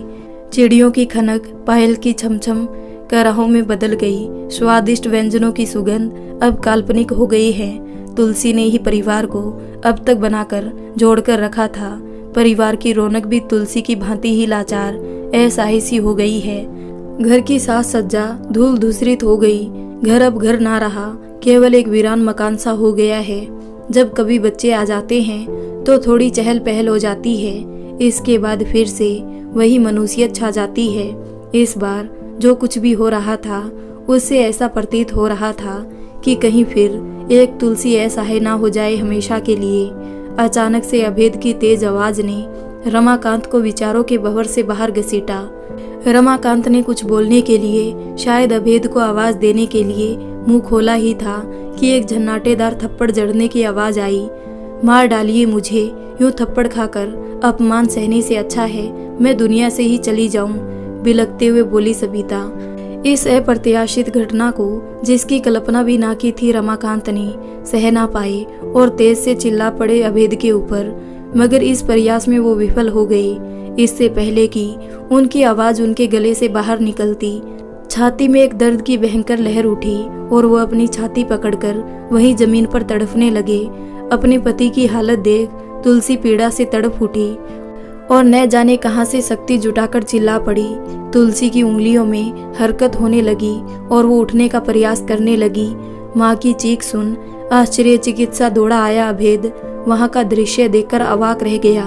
चिड़ियों की खनक पायल की छमछम कराहों में बदल गई। स्वादिष्ट व्यंजनों की सुगंध अब काल्पनिक हो गई है। तुलसी ने ही परिवार को अब तक बनाकर जोड़कर रखा था। परिवार की रौनक भी तुलसी की भांति ही लाचार असहाय सी हो गई है। घर की साज सज्जा धूल धूसरित हो गई। घर अब घर ना रहा, केवल एक वीरान मकान सा हो गया है। जब कभी बच्चे आ जाते हैं तो थोड़ी चहल पहल हो जाती है। इसके बाद फिर से वही मनुष्यत छा जाती है। इस बार जो कुछ भी हो रहा था उससे ऐसा प्रतीत हो रहा था कि कहीं फिर एक तुलसी असहाय ना हो जाए हमेशा के लिए। अचानक से अभेद की तेज आवाज ने रमाकांत को विचारों के भंवर से बाहर घसीटा। रमाकांत ने कुछ बोलने के लिए, शायद अभेद को आवाज देने के लिए मुंह खोला ही था कि एक झन्नाटेदार थप्पड़ जड़ने की आवाज आई। मार डालिए मुझे, यूं थप्पड़ खाकर अपमान सहने से अच्छा है मैं दुनिया से ही चली जाऊं, बिलखते हुए बोली सबिता। इस अप्रत्याशित घटना को, जिसकी कल्पना भी ना की थी रमाकांत ने, सह ना पाए और तेज से चिल्ला पड़े अभेद के ऊपर। मगर इस प्रयास में वो विफल हो गए। इससे पहले कि उनकी आवाज उनके गले से बाहर निकलती, छाती में एक दर्द की भयंकर लहर उठी और वो अपनी छाती पकड़कर वहीं जमीन पर तड़फने लगे। अपने पति की हालत देख तुलसी पीड़ा से तड़प उठी और न जाने कहां से शक्ति जुटाकर चिल्ला पड़ी। तुलसी की उंगलियों में हरकत होने लगी और वो उठने का प्रयास करने लगी। माँ की चीख सुन आश्चर्य चिकित्सा दौड़ा आया अभेद। वहां का दृश्य देखकर अवाक रह गया।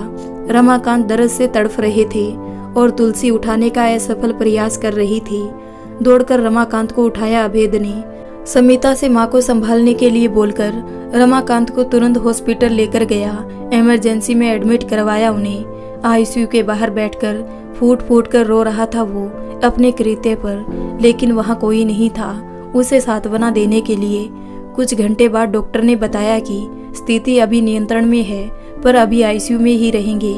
रमाकांत दर्द से तड़फ रहे थे और तुलसी उठाने का असफल प्रयास कर रही थी। दौड़कर रमाकांत को उठाया अभेद ने। समिता से माँ को संभालने के लिए बोलकर रमाकांत को तुरंत हॉस्पिटल लेकर गया। इमरजेंसी में एडमिट करवाया उन्हें। आईसीयू के बाहर बैठकर फूट फूट कर रो रहा था वो अपने कृत्य पर, लेकिन वहाँ कोई नहीं था उसे सांत्वना देने के लिए। कुछ घंटे बाद डॉक्टर ने बताया कि स्थिति अभी नियंत्रण में है, पर अभी आईसीयू में ही रहेंगे।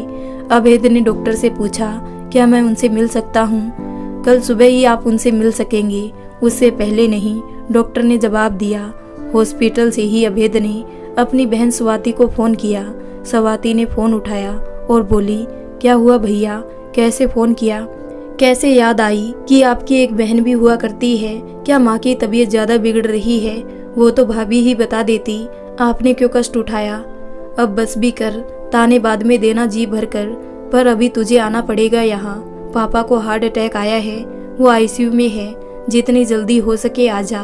अभेद ने डॉक्टर से पूछा, क्या मैं उनसे मिल सकता हूँ? कल सुबह ही आप उनसे मिल सकेंगे, उससे पहले नहीं, डॉक्टर ने जवाब दिया। हॉस्पिटल से ही अभेद ने अपनी बहन स्वाति को फोन किया। स्वाति ने फोन उठाया और बोली, क्या हुआ भैया, कैसे फोन किया? कैसे याद आई कि आपकी एक बहन भी हुआ करती है? क्या माँ की तबीयत ज्यादा बिगड़ रही है? वो तो भाभी ही बता देती, आपने क्यों कष्ट उठाया? अब बस भी कर, ताने बाद में देना जी भर कर, पर अभी तुझे आना पड़ेगा यहाँ। पापा को हार्ट अटैक आया है, वो आईसीयू में है, जितनी जल्दी हो सके आ जा।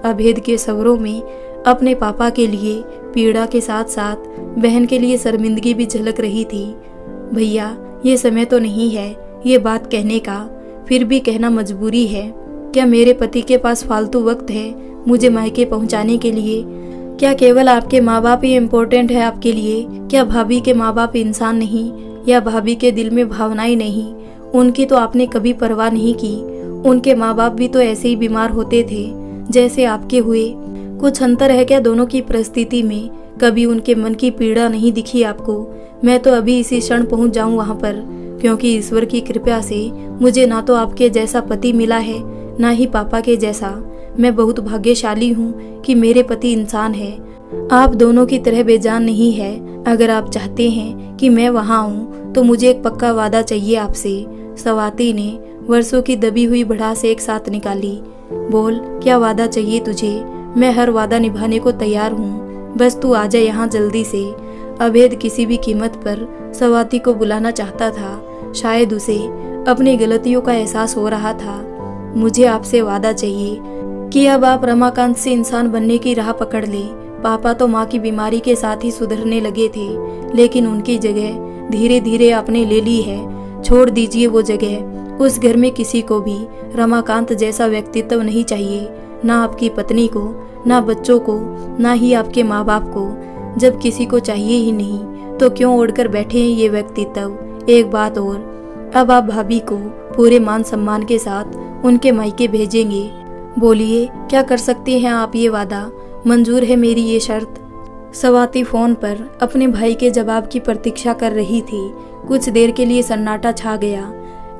अभेद के सवरों में अपने पापा के लिए पीड़ा के साथ साथ बहन के लिए शर्मिंदगी भी झलक रही थी। भैया, ये समय तो नहीं है ये बात कहने का, फिर भी कहना मजबूरी है। क्या मेरे पति के पास फालतू वक्त है मुझे मायके पहुंचाने के लिए? क्या केवल आपके माँ बाप ही इम्पोर्टेंट है आपके लिए? क्या भाभी के माँ बाप इंसान नहीं, या भाभी के दिल में भावनाएं नहीं? उनकी तो आपने कभी परवाह नहीं की। उनके माँ बाप भी तो ऐसे ही बीमार होते थे जैसे आपके हुए। कुछ अंतर है क्या दोनों की परिस्थिति में? कभी उनके मन की पीड़ा नहीं दिखी आपको? मैं तो अभी इसी क्षण पहुंच जाऊं वहां पर, क्योंकि ईश्वर की कृपा से मुझे ना तो आपके जैसा पति मिला है, ना ही पापा के जैसा। मैं बहुत भाग्यशाली हूँ कि मेरे पति इंसान है। आप दोनों की तरह बेजान नहीं है। अगर आप चाहते हैं कि मैं वहाँ आऊँ तो मुझे एक पक्का वादा चाहिए आपसे। स्वाति ने वर्षों की दबी हुई भड़ास एक साथ निकाली। बोल, क्या वादा चाहिए तुझे? मैं हर वादा निभाने को तैयार हूँ, बस तू आ जा यहाँ जल्दी से। अभेद किसी भी कीमत पर स्वाति को बुलाना चाहता था। शायद उसे अपनी गलतियों का एहसास हो रहा था। मुझे आपसे वादा चाहिए कि अब आप रमाकांत से इंसान बनने की राह पकड़ ले। पापा तो माँ की बीमारी के साथ ही सुधरने लगे थे, लेकिन उनकी जगह धीरे धीरे आपने ले ली है। छोड़ दीजिए वो जगह। उस घर में किसी को भी रमाकांत जैसा व्यक्तित्व नहीं चाहिए, ना आपकी पत्नी को, ना बच्चों को, ना ही आपके माँ बाप को। जब किसी को चाहिए ही नहीं तो क्यों ओढ़कर बैठे हैं ये व्यक्तित्व? एक बात और, अब आप भाभी को पूरे मान सम्मान के साथ उनके मायके भेजेंगे। बोलिए, क्या कर सकते हैं आप? ये वादा मंजूर है मेरी ये शर्त? स्वाति फोन पर अपने भाई के जवाब की प्रतीक्षा कर रही थी। कुछ देर के लिए सन्नाटा छा गया।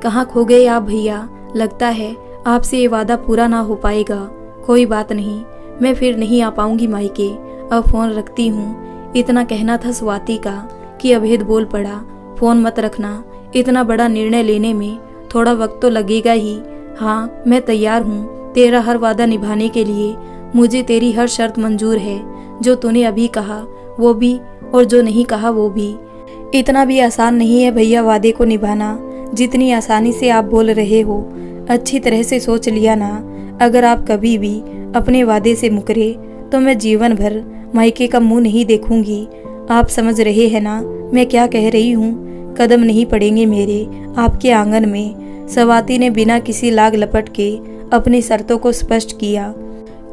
कहाँ खो गए आप भैया? लगता है आपसे ये वादा पूरा ना हो पाएगा। कोई बात नहीं, मैं फिर नहीं आ पाऊंगी मायके। अब फोन रखती हूँ। इतना कहना था स्वाति का कि अभेद बोल पड़ा, फोन मत रखना। इतना बड़ा निर्णय लेने में थोड़ा वक्त तो लगेगा ही। हाँ, मैं तैयार हूँ तेरा हर वादा निभाने के लिए। मुझे तेरी हर शर्त मंजूर है, जो तूने अभी कहा वो भी और जो नहीं कहा वो भी। इतना भी आसान नहीं है भैया वादे को निभाना, जितनी आसानी से आप बोल रहे हो। अच्छी तरह से सोच लिया ना, अगर आप कभी भी अपने वादे से मुकरे तो मैं जीवन भर मायके का मुंह नहीं देखूंगी। आप समझ रहे हैं ना मैं क्या कह रही हूँ? कदम नहीं पड़ेंगे मेरे आपके आंगन में। स्वाति ने बिना किसी लाग लपट के अपनी शर्तों को स्पष्ट किया।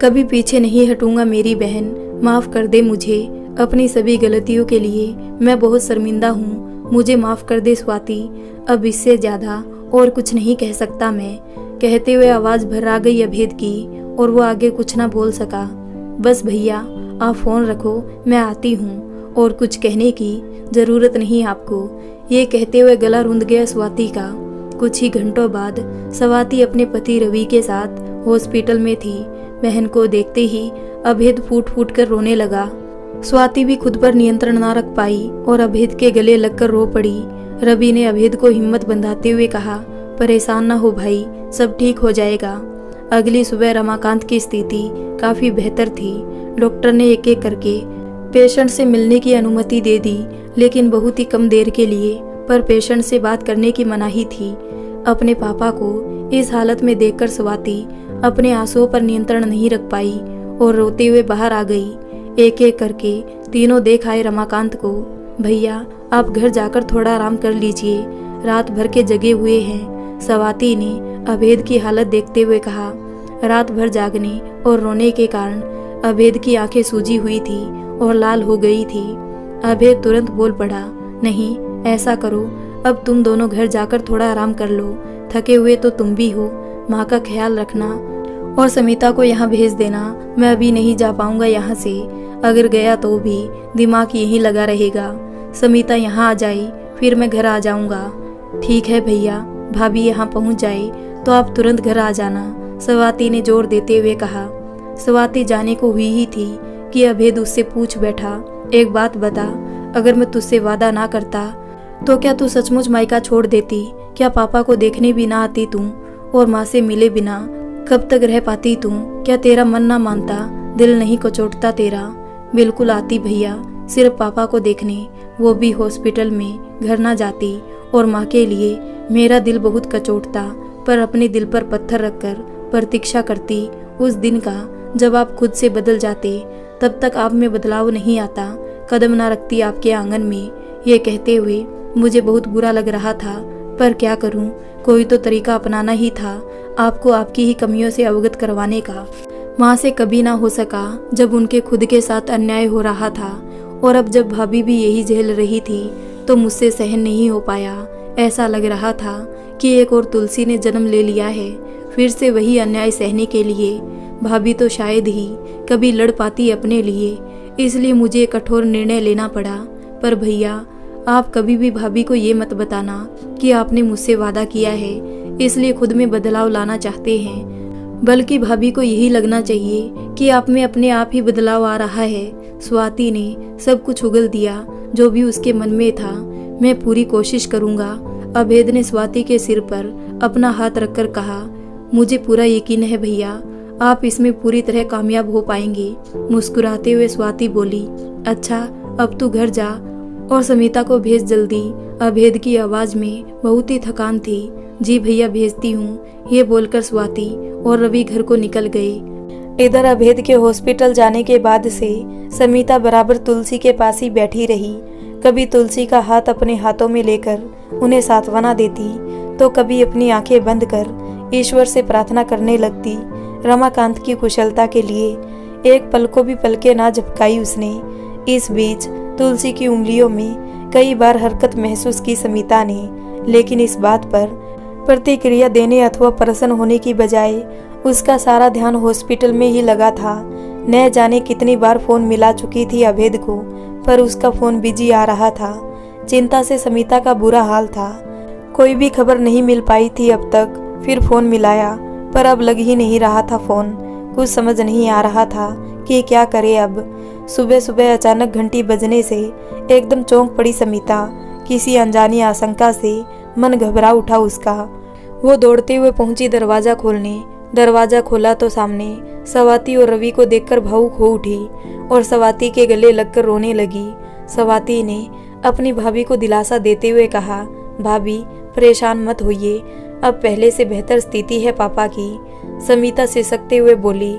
कभी पीछे नहीं हटूंगा मेरी बहन, माफ कर दे मुझे अपनी सभी गलतियों के लिए। मैं बहुत शर्मिंदा हूँ, मुझे माफ कर दे स्वाति। अब इससे ज्यादा और कुछ नहीं कह सकता मैं, कहते हुए आवाज भर आ गई अभेद की और वो आगे कुछ ना बोल सका। बस भैया आप फोन रखो, मैं आती हूँ, और कुछ कहने की जरूरत नहीं आपको। ये कहते हुए गला रुंध गया स्वाति का। कुछ ही घंटों बाद स्वाति अपने पति रवि के साथ हॉस्पिटल में थी। बहन को देखते ही अभेद फूट फूट कर रोने लगा। स्वाति भी खुद पर नियंत्रण ना रख पाई और अभेद के गले लगकर रो पड़ी। रवि ने अभेद को हिम्मत बंधाते हुए कहा, परेशान ना हो भाई, सब ठीक हो जाएगा। अगली सुबह रमाकांत की स्थिति काफी बेहतर थी। डॉक्टर ने एक एक करके पेशेंट से मिलने की अनुमति दे दी, लेकिन बहुत ही कम देर के लिए। पर पेशेंट से बात करने की मनाही थी। अपने पापा को इस हालत में देखकर स्वाति अपने आंसुओं पर नियंत्रण नहीं रख पाई और रोते हुए बाहर आ गई। एक एक करके तीनों देख आए रमाकांत को। भैया आप घर जाकर थोड़ा आराम कर लीजिए, रात भर के जगे हुए हैं, स्वाति ने अभेद की हालत देखते हुए कहा। रात भर जागने और रोने के कारण अभेद की आंखें सूजी हुई थी और लाल हो गई थी। अभेद तुरंत बोल पड़ा, नहीं ऐसा करो, अब तुम दोनों घर जाकर थोड़ा आराम कर लो। थके हुए तो तुम भी हो, माँ का ख्याल रखना और समीता को यहाँ भेज देना। मैं अभी नहीं जा पाऊंगा यहाँ से, अगर गया तो भी दिमाग यहीं लगा रहेगा। समीता यहाँ आ जाए फिर मैं घर आ जाऊंगा। ठीक है भैया, भाभी यहाँ पहुँच जाए तो आप तुरंत घर आ जाना, स्वाति ने जोर देते हुए कहा। स्वाति जाने को हुई ही थी कि अभेद उससे पूछ बैठा, एक बात बता, अगर मैं तुझसे वादा ना करता तो क्या तू सचमुच मायका छोड़ देती? क्या पापा को देखने भी ना आती तू और माँ से मिले बिना कब तक रह पाती तू? क्या तेरा मन ना मानता, दिल नहीं कचोटता तेरा? बिल्कुल आती भैया, सिर्फ पापा को देखने, वो भी हॉस्पिटल में। घर ना जाती और माँ के लिए मेरा दिल बहुत कचोटता, पर अपने दिल पर पत्थर रखकर प्रतीक्षा करती उस दिन का जब आप खुद से बदल जाते। तब तक आप में बदलाव नहीं आता, कदम ना रखती आपके आंगन में। ये कहते हुए मुझे बहुत बुरा लग रहा था, पर क्या करूं, कोई तो तरीका अपनाना ही था आपको आपकी ही कमियों से अवगत करवाने का। माँ से कभी ना हो सका जब उनके खुद के साथ अन्याय हो रहा था, और अब जब भाभी भी यही झेल रही थी तो मुझसे सहन नहीं हो पाया। ऐसा लग रहा था कि एक और तुलसी ने जन्म ले लिया है, फिर से वही अन्याय सहने के लिए। भाभी तो शायद ही कभी लड़ पाती अपने लिए, इसलिए मुझे एक कठोर निर्णय लेना पड़ा। पर भैया आप कभी भी भाभी को ये मत बताना कि आपने मुझसे वादा किया है, इसलिए खुद में बदलाव लाना चाहते हैं, बल्कि भाभी को यही लगना चाहिए कि आप में अपने आप ही बदलाव आ रहा है। स्वाति ने सब कुछ उगल दिया जो भी उसके मन में था। मैं पूरी कोशिश करूंगा, अभेद ने स्वाति के सिर पर अपना हाथ रखकर कहा। मुझे पूरा यकीन है भैया, आप इसमें पूरी तरह कामयाब हो पाएंगे। मुस्कुराते हुए स्वाति बोली, अच्छा अब तू घर जा और समीता को भेज जल्दी। अभेद की आवाज में बहुत ही थकान थी। जी भैया भेजती हूँ, ये बोलकर स्वाति और रवि घर को निकल गए। इधर अभेद के हॉस्पिटल जाने के बाद से समीता बराबर तुलसी के पास ही बैठी रही। कभी तुलसी का हाथ अपने हाथों में लेकर उन्हें सांत्वना देती, तो कभी अपनी आंखें बंद कर ईश्वर से प्रार्थना करने लगती रमाकांत की कुशलता के लिए। एक पल को भी पलके ना झपकाई उसने। इस बीच तुलसी की उंगलियों में कई बार हरकत महसूस की समीता ने, लेकिन इस बात पर प्रतिक्रिया देने अथवा प्रसन्न होने की बजाय उसका सारा ध्यान हॉस्पिटल में ही लगा था। न जाने कितनी बार फोन मिला चुकी थी अभेद को, पर उसका फोन बिजी आ रहा था। चिंता से समीता का बुरा हाल था। कोई भी खबर नहीं मिल पाई थी अब तक। फिर फोन मिलाया पर अब लग ही नहीं रहा था फोन। कुछ समझ नहीं आ रहा था कि क्या करे अब। सुबह सुबह अचानक घंटी बजने से एकदम चौंक पड़ी समीता। किसी अनजानी आशंका से मन घबरा उठा उसका। वो दौड़ते हुए पहुंची दरवाजा खोलने। दरवाजा खोला तो सामने स्वाति और रवि को देखकर भावुक हो उठी और स्वाति के गले लगकर रोने लगी। स्वाति ने अपनी भाभी को दिलासा देते हुए कहा, भाभी परेशान मत होइए, अब पहले से बेहतर स्थिति है पापा की। समीता सिसकते हुए बोली,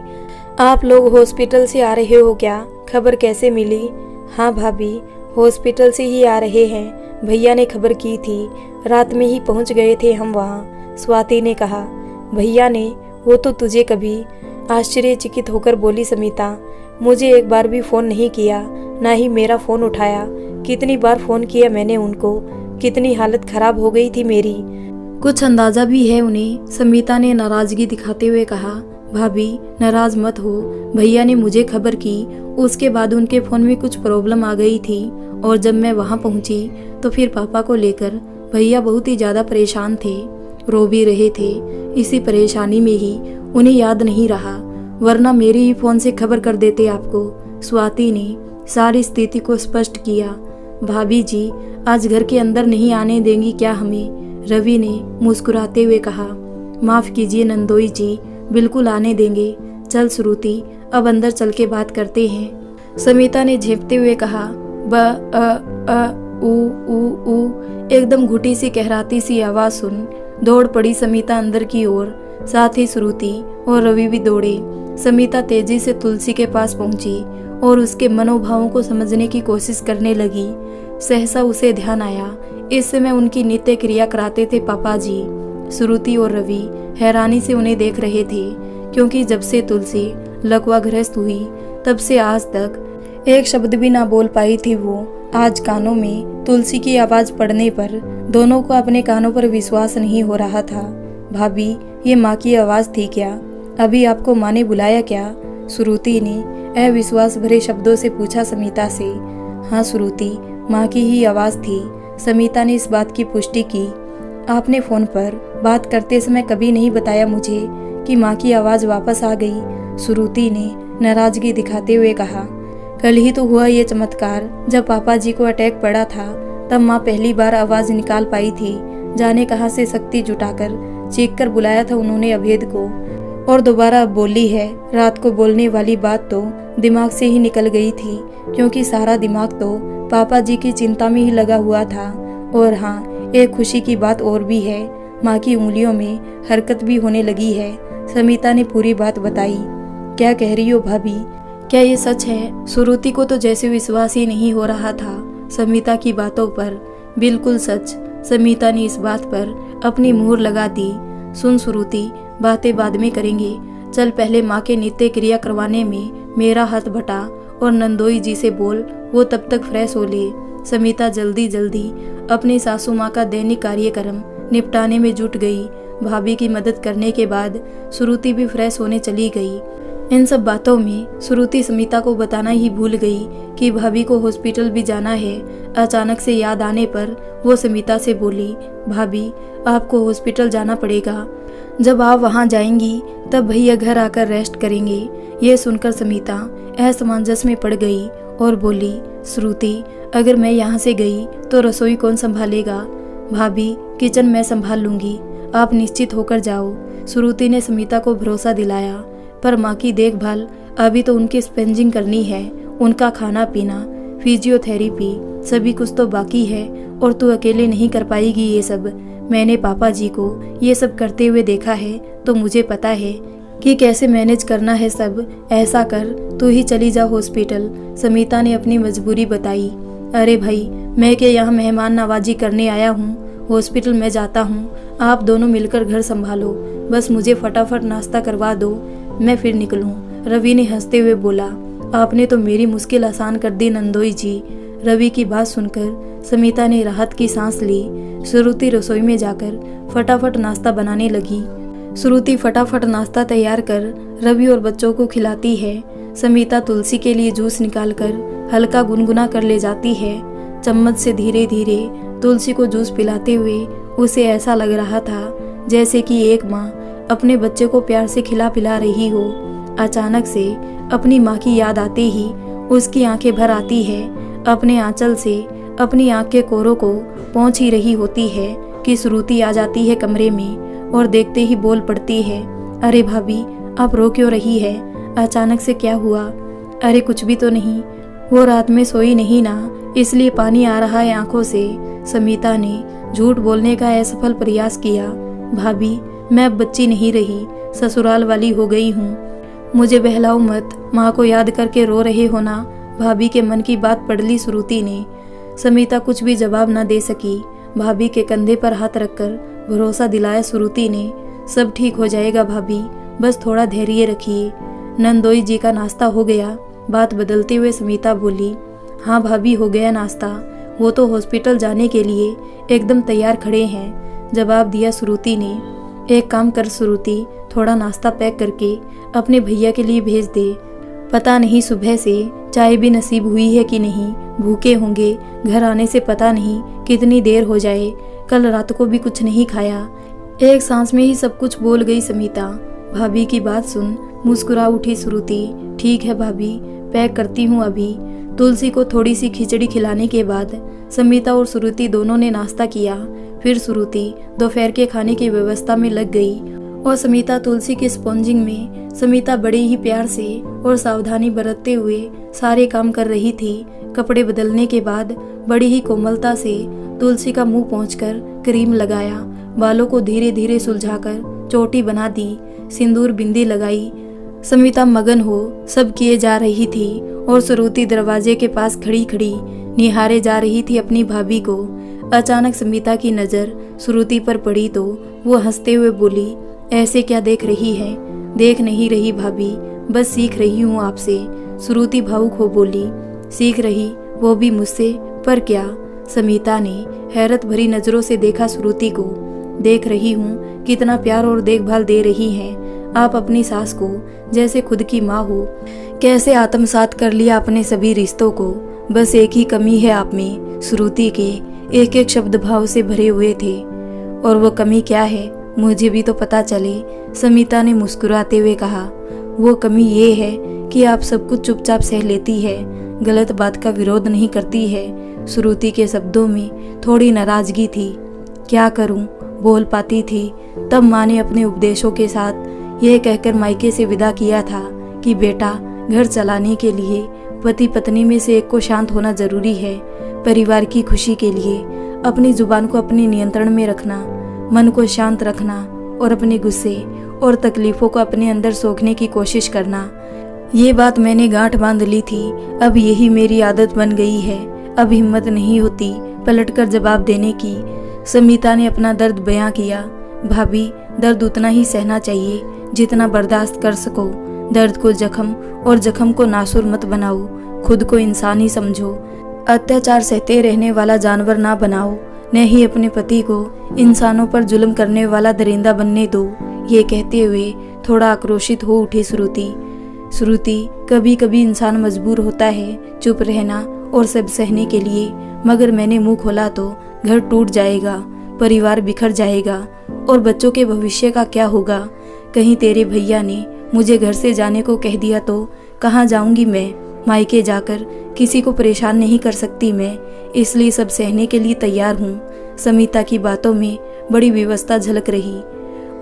आप लोग हॉस्पिटल से आ रहे हो क्या? खबर कैसे मिली? हाँ भाभी, हॉस्पिटल से ही आ रहे हैं, भैया ने खबर की थी, रात में ही पहुंच गए थे हम वहाँ। स्वाति ने कहा, भैया ने? वो तो तुझे कभी? आश्चर्यचकित होकर बोली समीता, मुझे एक बार भी फोन नहीं किया, ना ही मेरा फोन उठाया। कितनी बार फोन किया मैंने उनको, कितनी हालत खराब हो गई थी मेरी। कुछ अंदाजा भी है उन्हें, समीता ने नाराजगी दिखाते हुए कहा। भाभी नाराज मत हो, भैया ने मुझे खबर की, उसके बाद उनके फोन में कुछ प्रॉब्लम आ गई थी और जब मैं वहां पहुंची तो फिर पापा को लेकर भैया बहुत ही ज्यादा परेशान थे, रो भी रहे थे। इसी परेशानी में ही उन्हें याद नहीं रहा, वरना मेरे ही फोन से खबर कर देते आपको। स्वाति ने सारी स्थिति को स्पष्ट किया। भाभी जी आज घर के अंदर नहीं आने देंगी क्या हमें? रवि ने मुस्कुराते हुए कहा। माफ कीजिए नंदोई जी, बिल्कुल आने देंगे। चल श्रुति, अब अंदर चल के बात करते हैं, समीता ने झेपते हुए कहा। उ उ उ एकदम घुटी सी कहराती सी आवाज सुन दौड़ पड़ी समीता अंदर की ओर। साथ ही श्रुति और रवि भी दौड़े। समीता तेजी से तुलसी के पास पहुंची और उसके मनोभावों को समझने की कोशिश करने लगी। सहसा उसे ध्यान आया, इस समय उनकी नित्य क्रिया कराते थे पापा जी। श्रुति और रवि हैरानी से उन्हें देख रहे थे, क्योंकि जब से तुलसी लकवाग्रस्त हुई तब से आज तक एक शब्द भी ना बोल पाई थी वो। आज कानों में तुलसी की आवाज पड़ने पर दोनों को अपने कानों पर विश्वास नहीं हो रहा था। भाभी ये माँ की आवाज थी क्या? अभी आपको माँ ने बुलाया क्या? श्रुति ने अविश्वास भरे शब्दों से पूछा समीता से। हाँ श्रुति, माँ की ही आवाज थी, समीता ने इस बात की पुष्टि की। आपने फोन पर बात करते समय कभी नहीं बताया मुझे कि माँ की आवाज वापस आ गई, श्रुति ने नाराजगी दिखाते हुए कहा। कल ही तो हुआ ये चमत्कार, जब पापा जी को अटैक पड़ा था तब माँ पहली बार आवाज निकाल पाई थी। जाने कहाँ से शक्ति जुटाकर चीख कर बुलाया था उन्होंने अभेद को, और दोबारा अब बोली है। रात को बोलने वाली बात तो दिमाग से ही निकल गई थी, क्योंकि सारा दिमाग तो पापा जी की चिंता में ही लगा हुआ था। और हाँ, एक खुशी की बात और भी है, माँ की उंगलियों में हरकत भी होने लगी है। समीता ने पूरी बात बताई। क्या कह रही हो भाभी, क्या ये सच है? श्रुति को तो जैसे विश्वास ही नहीं हो रहा था समीता की बातों पर। बिल्कुल सच, समीता ने इस बात पर अपनी मुहर लगा दी। सुन श्रुति, बातें बाद में करेंगे, चल पहले माँ के नित्य क्रिया करवाने में मेरा हाथ बटा और नंदोई जी से बोल वो तब तक फ्रेश हो ले। समीता जल्दी जल्दी अपनी सासू माँ का दैनिक कार्यक्रम निपटाने में जुट गई। भाभी की मदद करने के बाद श्रुति भी फ्रेश होने चली गई। इन सब बातों में श्रुति समीता को बताना ही भूल गई कि भाभी को हॉस्पिटल भी जाना है। अचानक से याद आने पर वो समीता से बोली, भाभी आपको हॉस्पिटल जाना पड़ेगा, जब आप वहां जाएंगी तब भैया घर आकर रेस्ट करेंगे। ये सुनकर समीता असमंजस में पड़ गई और बोली, श्रुति अगर मैं यहाँ से गई तो रसोई कौन संभालेगा? भाभी किचन मैं संभाल लूंगी, आप निश्चित होकर जाओ। श्रुति ने समीता को भरोसा दिलाया। पर माँ की देखभाल अभी तो उनकी स्पेंजिंग करनी है, उनका खाना पीना, फिजियोथेरेपी सभी कुछ तो बाकी है, और तू अकेले नहीं कर पाएगी ये सब। मैंने पापा जी को ये सब करते हुए देखा है तो मुझे पता है कि कैसे मैनेज करना है सब। ऐसा कर तू ही चली जा हॉस्पिटल, समीता ने अपनी मजबूरी बताई। अरे भाई मैं क्या यहाँ मेहमान नवाजी करने आया हूँ? हॉस्पिटल में जाता हूँ, आप दोनों मिलकर घर संभालो, बस मुझे फटाफट नाश्ता करवा दो, मैं फिर निकलूं। रवि ने हंसते हुए बोला, आपने तो मेरी मुश्किल आसान कर दी नंदोई जी। रवि की बात सुनकर समीता ने राहत की सांस ली। श्रुति रसोई में जाकर फटाफट नाश्ता बनाने लगी। श्रुति फटाफट नाश्ता तैयार कर रवि और बच्चों को खिलाती है। समीता तुलसी के लिए जूस निकालकर हल्का गुनगुना कर ले जाती है। चम्मच से धीरे धीरे तुलसी को जूस पिलाते हुए उसे ऐसा लग रहा था जैसे कि एक माँ अपने बच्चे को प्यार से खिला पिला रही हो। अचानक से अपनी माँ की याद आते ही उसकी आंखें भर आती है। अपने आंचल से अपनी आंख के कोरों को पोंछ ही रही होती है कि श्रुति आ जाती है कमरे में और देखते ही बोल पड़ती है, अरे भाभी, आप रो क्यों रही है? अचानक से क्या हुआ? अरे कुछ भी तो नहीं, वो रात में सोई नहीं ना, इसलिए पानी आ रहा है आंखों से। समीता ने झूठ बोलने का असफल प्रयास किया। भाभी, मैं अब बच्ची नहीं रही, ससुराल वाली हो गई हूँ। मुझे बहलाओ मत, माँ को याद करके रो रहे हो ना? भाभी के मन की बात पढ़ ली श्रुति ने। समीता कुछ भी जवाब न दे सकी। भाभी के कंधे पर हाथ रखकर भरोसा दिलाया श्रुति ने, सब ठीक हो जाएगा भाभी, बस थोड़ा धैर्य रखिए। नंदोई जी का नाश्ता हो गया? बात बदलते हुए समीता बोली, हाँ भाभी, हो गया नाश्ता, वो तो हॉस्पिटल जाने के लिए एकदम तैयार खड़े हैं, जवाब दिया श्रुति ने। एक काम कर श्रुति, थोड़ा नाश्ता पैक करके अपने भैया के लिए भेज दे। पता नहीं सुबह से चाय भी नसीब हुई है कि नहीं, भूखे होंगे, घर आने से पता नहीं कितनी देर हो जाए, कल रात को भी कुछ नहीं खाया। एक सांस में ही सब कुछ बोल गई समीता। भाभी की बात सुन मुस्कुरा उठी श्रुति, ठीक है भाभी, पैक करती हूँ अभी। तुलसी को थोड़ी सी खिचड़ी खिलाने के बाद समीता और श्रुति दोनों ने नाश्ता किया। फिर श्रुति दोपहर के खाने की व्यवस्था में लग गई और समीता तुलसी की स्पॉन्जिंग में। समीता बड़े ही प्यार से और सावधानी बरतते हुए सारे काम कर रही थी। कपड़े बदलने के बाद बड़ी ही कोमलता से तुलसी का मुंह पोंछकर क्रीम लगाया, बालों को धीरे धीरे सुलझाकर चोटी बना दी, सिंदूर बिंदी लगाई। समीता मगन हो सब किए जा रही थी और श्रुति दरवाजे के पास खड़ी खड़ी निहारे जा रही थी अपनी भाभी को। अचानक समीता की नजर श्रुति पर पड़ी तो वो हंसते हुए बोली, ऐसे क्या देख रही है? देख नहीं रही भाभी, बस सीख रही हूँ आपसे। श्रुति भावुक हो बोली, सीख रही, वो भी मुझसे? पर क्या? समीता ने हैरत भरी नजरों से देखा श्रुति को। देख रही हूँ कितना प्यार और देखभाल दे रही हैं आप अपनी सास को, जैसे खुद की माँ हो। कैसे आत्मसात कर लिया अपने सभी रिश्तों को। बस एक ही कमी है आप में। श्रुति के एक एक शब्द भाव से भरे हुए थे। और वो कमी क्या है, मुझे भी तो पता चले, समीता ने मुस्कुराते हुए कहा। वो कमी ये है कि आप सब कुछ चुपचाप सह लेती है, गलत बात का विरोध नहीं करती है। श्रुति के शब्दों में थोड़ी नाराजगी थी। क्या करूं, बोल पाती थी तब माँ ने अपने उपदेशों के साथ यह कहकर मायके से विदा किया था कि बेटा, घर चलाने के लिए पति पत्नी में से एक को शांत होना जरूरी है। परिवार की खुशी के लिए अपनी जुबान को अपने नियंत्रण में रखना, मन को शांत रखना और अपने गुस्से और तकलीफों को अपने अंदर सोखने की कोशिश करना। ये बात मैंने गांठ बांध ली थी, अब यही मेरी आदत बन गई है। अब हिम्मत नहीं होती पलटकर जवाब देने की। समीता ने अपना दर्द बयां किया। भाभी, दर्द उतना ही सहना चाहिए जितना बर्दाश्त कर सको। दर्द को जख्म और जख्म को नासुर मत बनाओ। खुद को इंसान ही समझो। अत्याचार सहते रहने वाला जानवर ना बनाओ, न ही अपने पति को इंसानों पर जुल्म करने वाला दरिंदा बनने दो। ये कहते हुए थोड़ा आक्रोशित हो उठी श्रुति, कभी कभी इंसान मजबूर होता है चुप रहना और सब सहने के लिए, मगर मैंने मुंह खोला तो घर टूट जाएगा, परिवार बिखर जाएगा और बच्चों के भविष्य का क्या होगा। कहीं तेरे भैया ने मुझे घर से जाने को कह दिया तो कहाँ जाऊंगी मैं? मायके जाकर किसी को परेशान नहीं कर सकती मैं, इसलिए सब सहने के लिए तैयार हूँ। समीता की बातों में बड़ी व्यवस्था झलक रही।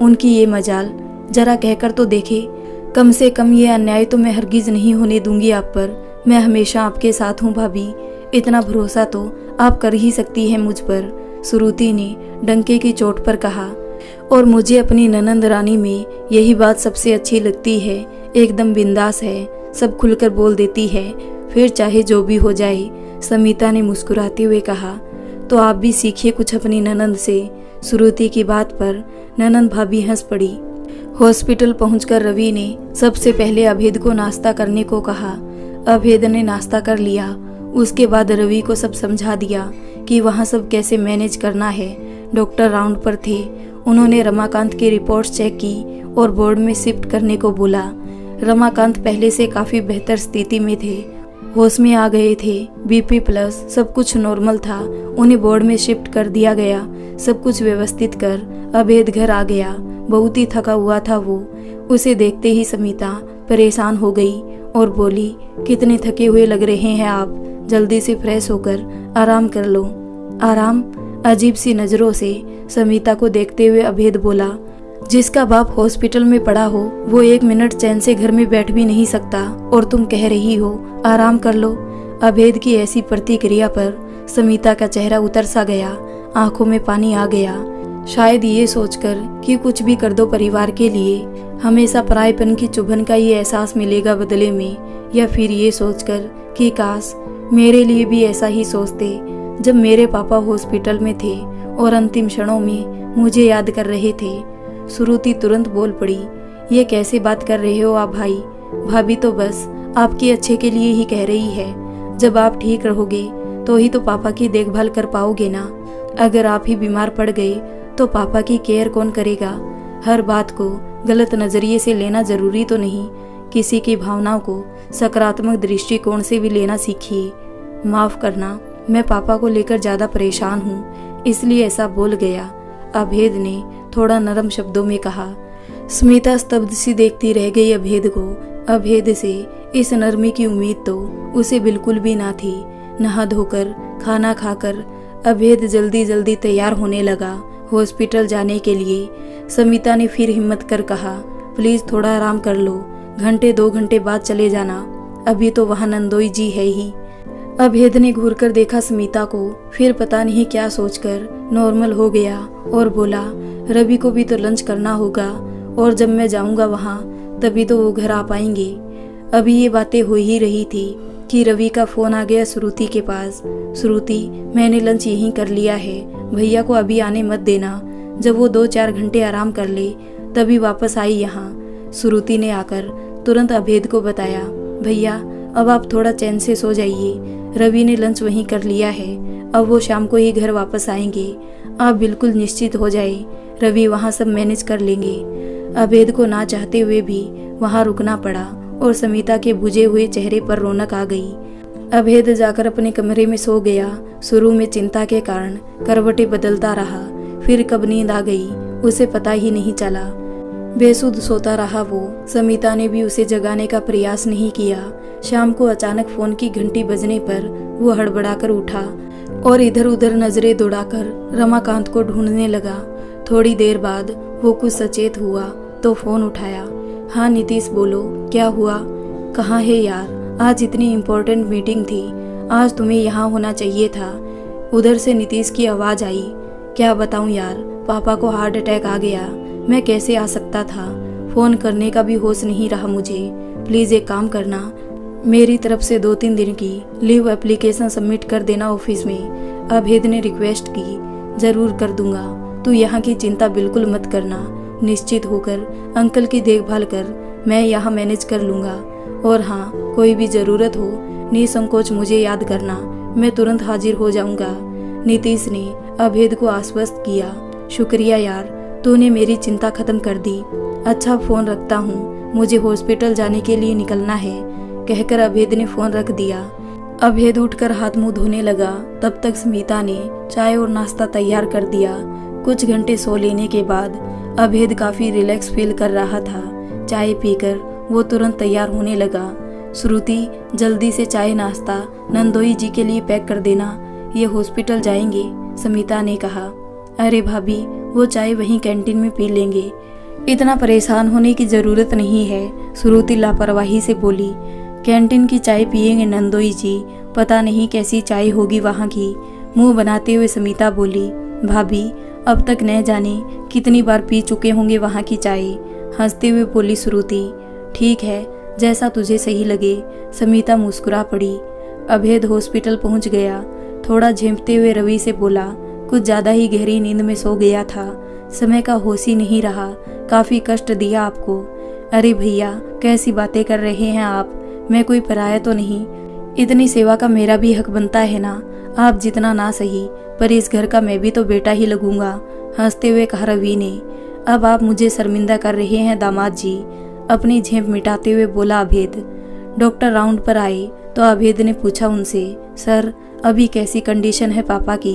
उनकी ये मजाल, जरा कहकर तो देखे, कम से कम ये अन्याय तो मैं हरगिज नहीं होने दूंगी आप पर। मैं हमेशा आपके साथ हूँ भाभी, इतना भरोसा तो आप कर ही सकती हैं मुझ पर, श्रुति ने डंके की चोट पर कहा। और मुझे अपनी ननंद रानी में यही बात सबसे अच्छी लगती है, एकदम बिंदास है, सब खुलकर बोल देती है, फिर चाहे जो भी हो जाए। समीता ने मुस्कुराते हुए कहा। तो आप भी सीखिए कुछ अपनी ननंद से। श्रुति की बात पर ननंद भाभी हंस पड़ी। हॉस्पिटल पहुंचकर रवि ने सबसे पहले अभेद को नाश्ता करने को कहा। अभेद ने नाश्ता कर लिया। उसके बाद रवि को सब समझा दिया कि वहाँ सब कैसे मैनेज करना है। डॉक्टर राउंड पर थे। उन्होंने रमाकांत की रिपोर्ट्स चेक की और बोर्ड में शिफ्ट करने को बोला। रमाकांत पहले से काफ़ी बेहतर स्थिति में थे होश में आ गए थे। बीपी प्लस, सब कुछ नॉर्मल था। उन्हें वार्ड में शिफ्ट कर दिया गया। सब कुछ व्यवस्थित कर अभेद घर आ गया। बहुत ही थका हुआ था वो। उसे देखते ही समीता परेशान हो गई और बोली, कितने थके हुए लग रहे हैं आप, जल्दी से फ्रेश होकर आराम कर लो। आराम? अजीब सी नजरों से समीता को देखते हुए अभेद बोला, जिसका बाप हॉस्पिटल में पड़ा हो वो 1 मिनट चैन से घर में बैठ भी नहीं सकता और तुम कह रही हो आराम कर लो। अभेद की ऐसी प्रतिक्रिया पर समीता का चेहरा उतर सा गया, आंखों में पानी आ गया। शायद ये सोचकर कि कुछ भी कर दो परिवार के लिए, हमेशा परायेपन की चुभन का ये एहसास मिलेगा बदले में, या फिर ये सोचकर कि काश मेरे लिए भी ऐसा ही सोचते जब मेरे पापा हॉस्पिटल में थे और अंतिम क्षणों में मुझे याद कर रहे थे। श्रुति तुरंत बोल पड़ी, ये कैसे बात कर रहे हो आप भाई? भाभी तो बस आपके अच्छे के लिए ही कह रही है। जब आप ठीक रहोगे तो ही तो पापा की देखभाल कर पाओगे ना। अगर आप ही बीमार पड़ गए तो पापा की केयर कौन करेगा? हर बात को गलत नजरिए से लेना जरूरी तो नहीं, किसी की भावनाओं को सकारात्मक दृष्टिकोण से भी लेना सीखिए। माफ करना, मैं पापा को लेकर ज्यादा परेशान हूँ, इसलिए ऐसा बोल गया, अभेद ने थोड़ा नरम शब्दों में कहा। स्मिता स्तब्ध सी देखती रह गई अभेद को। अभेद से इस नरमी की उम्मीद तो उसे बिल्कुल भी ना थी। नहा धोकर खाना खाकर अभेद जल्दी जल्दी तैयार होने लगा हॉस्पिटल जाने के लिए। समीता ने फिर हिम्मत कर कहा, प्लीज थोड़ा आराम कर लो, घंटे 2 घंटे बाद चले जाना, अभी तो वहाँ नंदोई जी है ही। अभेद ने घूर कर देखा स्मिता को, फिर पता नहीं क्या सोचकर नॉर्मल हो गया और बोला, रवि को भी तो लंच करना होगा और जब मैं जाऊंगा वहाँ तभी तो वो घर आ पाएंगे। अभी ये बातें हो ही रही थी कि रवि का फोन आ गया श्रुति के पास। श्रुति, मैंने लंच यहीं कर लिया है, भैया को अभी आने मत देना, जब वो 2-4 घंटे आराम कर ले तभी वापस आई यहाँ। श्रुति ने आकर तुरंत अभेद को बताया, भैया अब आप थोड़ा चैन से सो जाइए, रवि ने लंच वहीं कर लिया है, अब वो शाम को ही घर वापस आएंगे, आप बिल्कुल निश्चित हो जाए, रवि वहाँ सब मैनेज कर लेंगे। अभेद को ना चाहते हुए भी वहाँ रुकना पड़ा और समीता के बुझे हुए चेहरे पर रौनक आ गई। अभेद जाकर अपने कमरे में सो गया। शुरू में चिंता के कारण करवटें बदलता रहा, फिर कब नींद आ गई उसे पता ही नहीं चला। बेसुध सोता रहा वो। समीता ने भी उसे जगाने का प्रयास नहीं किया। शाम को अचानक फोन की घंटी बजने पर वो हड़बड़ाकर उठा और इधर उधर नजरें दौड़ाकर रमाकांत को ढूंढने लगा। थोड़ी देर बाद वो कुछ सचेत हुआ तो फोन उठाया। हाँ नीतीश, बोलो, क्या हुआ? कहाँ है यार? आज इतनी इम्पोर्टेंट मीटिंग थी, आज तुम्हें यहाँ होना चाहिए था। उधर से नीतीश की आवाज आई। क्या बताऊँ यार, पापा को हार्ट अटैक आ गया, मैं कैसे आ सकता था, फोन करने का भी होश नहीं रहा मुझे। प्लीज एक काम करना, मेरी तरफ से 2-3 दिन की लीव एप्लीकेशन सबमिट कर देना ऑफिस में। अभेद ने रिक्वेस्ट की। जरूर कर दूंगा, तू यहाँ की चिंता बिल्कुल मत करना, निश्चित होकर अंकल की देखभाल कर, मैं यहाँ मैनेज कर लूंगा। और हाँ, कोई भी जरूरत हो निसंकोच मुझे याद करना, मैं तुरंत हाजिर हो जाऊंगा। नीतीश ने अभेद को आश्वस्त किया। शुक्रिया यार, तूने मेरी चिंता खत्म कर दी। अच्छा फोन रखता हूँ, मुझे हॉस्पिटल जाने के लिए निकलना है, कहकर अभेद ने फोन रख दिया। अभेद उठकर हाथ मुंह धोने लगा। तब तक स्मिता ने चाय और नाश्ता तैयार कर दिया। कुछ घंटे सो लेने के बाद अभेद काफी रिलैक्स फील कर रहा था। चाय पीकर वो तुरंत तैयार होने लगा। श्रुति, जल्दी से चाय नाश्ता नंदोई जी के लिए पैक कर देना, ये हॉस्पिटल जाएंगे, समीता ने कहा। अरे भाभी, वो चाय वहीं कैंटीन में पी लेंगे, इतना परेशान होने की जरूरत नहीं है, श्रुति लापरवाही से बोली। कैंटीन की चाय पिएंगे नंदोई जी, पता नहीं कैसी चाय होगी वहाँ की, मुंह बनाते हुए समीता बोली। भाभी, अब तक न जाने कितनी बार पी चुके होंगे वहाँ की चाय, हंसते हुए बोली श्रुति। ठीक है, जैसा तुझे सही लगे, समीता मुस्कुरा पड़ी। अभेद हॉस्पिटल पहुँच गया। थोड़ा झेंपते हुए रवि से बोला, कुछ ज्यादा ही गहरी नींद में सो गया था, समय का होश ही नहीं रहा, काफी कष्ट दिया आपको। अरे भैया, कैसी बातें कर रहे हैं आप, मैं कोई पराया तो नहीं, इतनी सेवा का मेरा भी हक बनता है ना, आप जितना ना सही पर इस घर का मैं भी तो बेटा ही लगूंगा, हंसते हुए कहा रवि ने। अब आप मुझे शर्मिंदा कर रहे हैं दामाद जी, अपनी झेंप मिटाते हुए बोला अभेद। डॉक्टर राउंड पर आए तो अभेद ने पूछा उनसे, सर अभी कैसी कंडीशन है पापा की?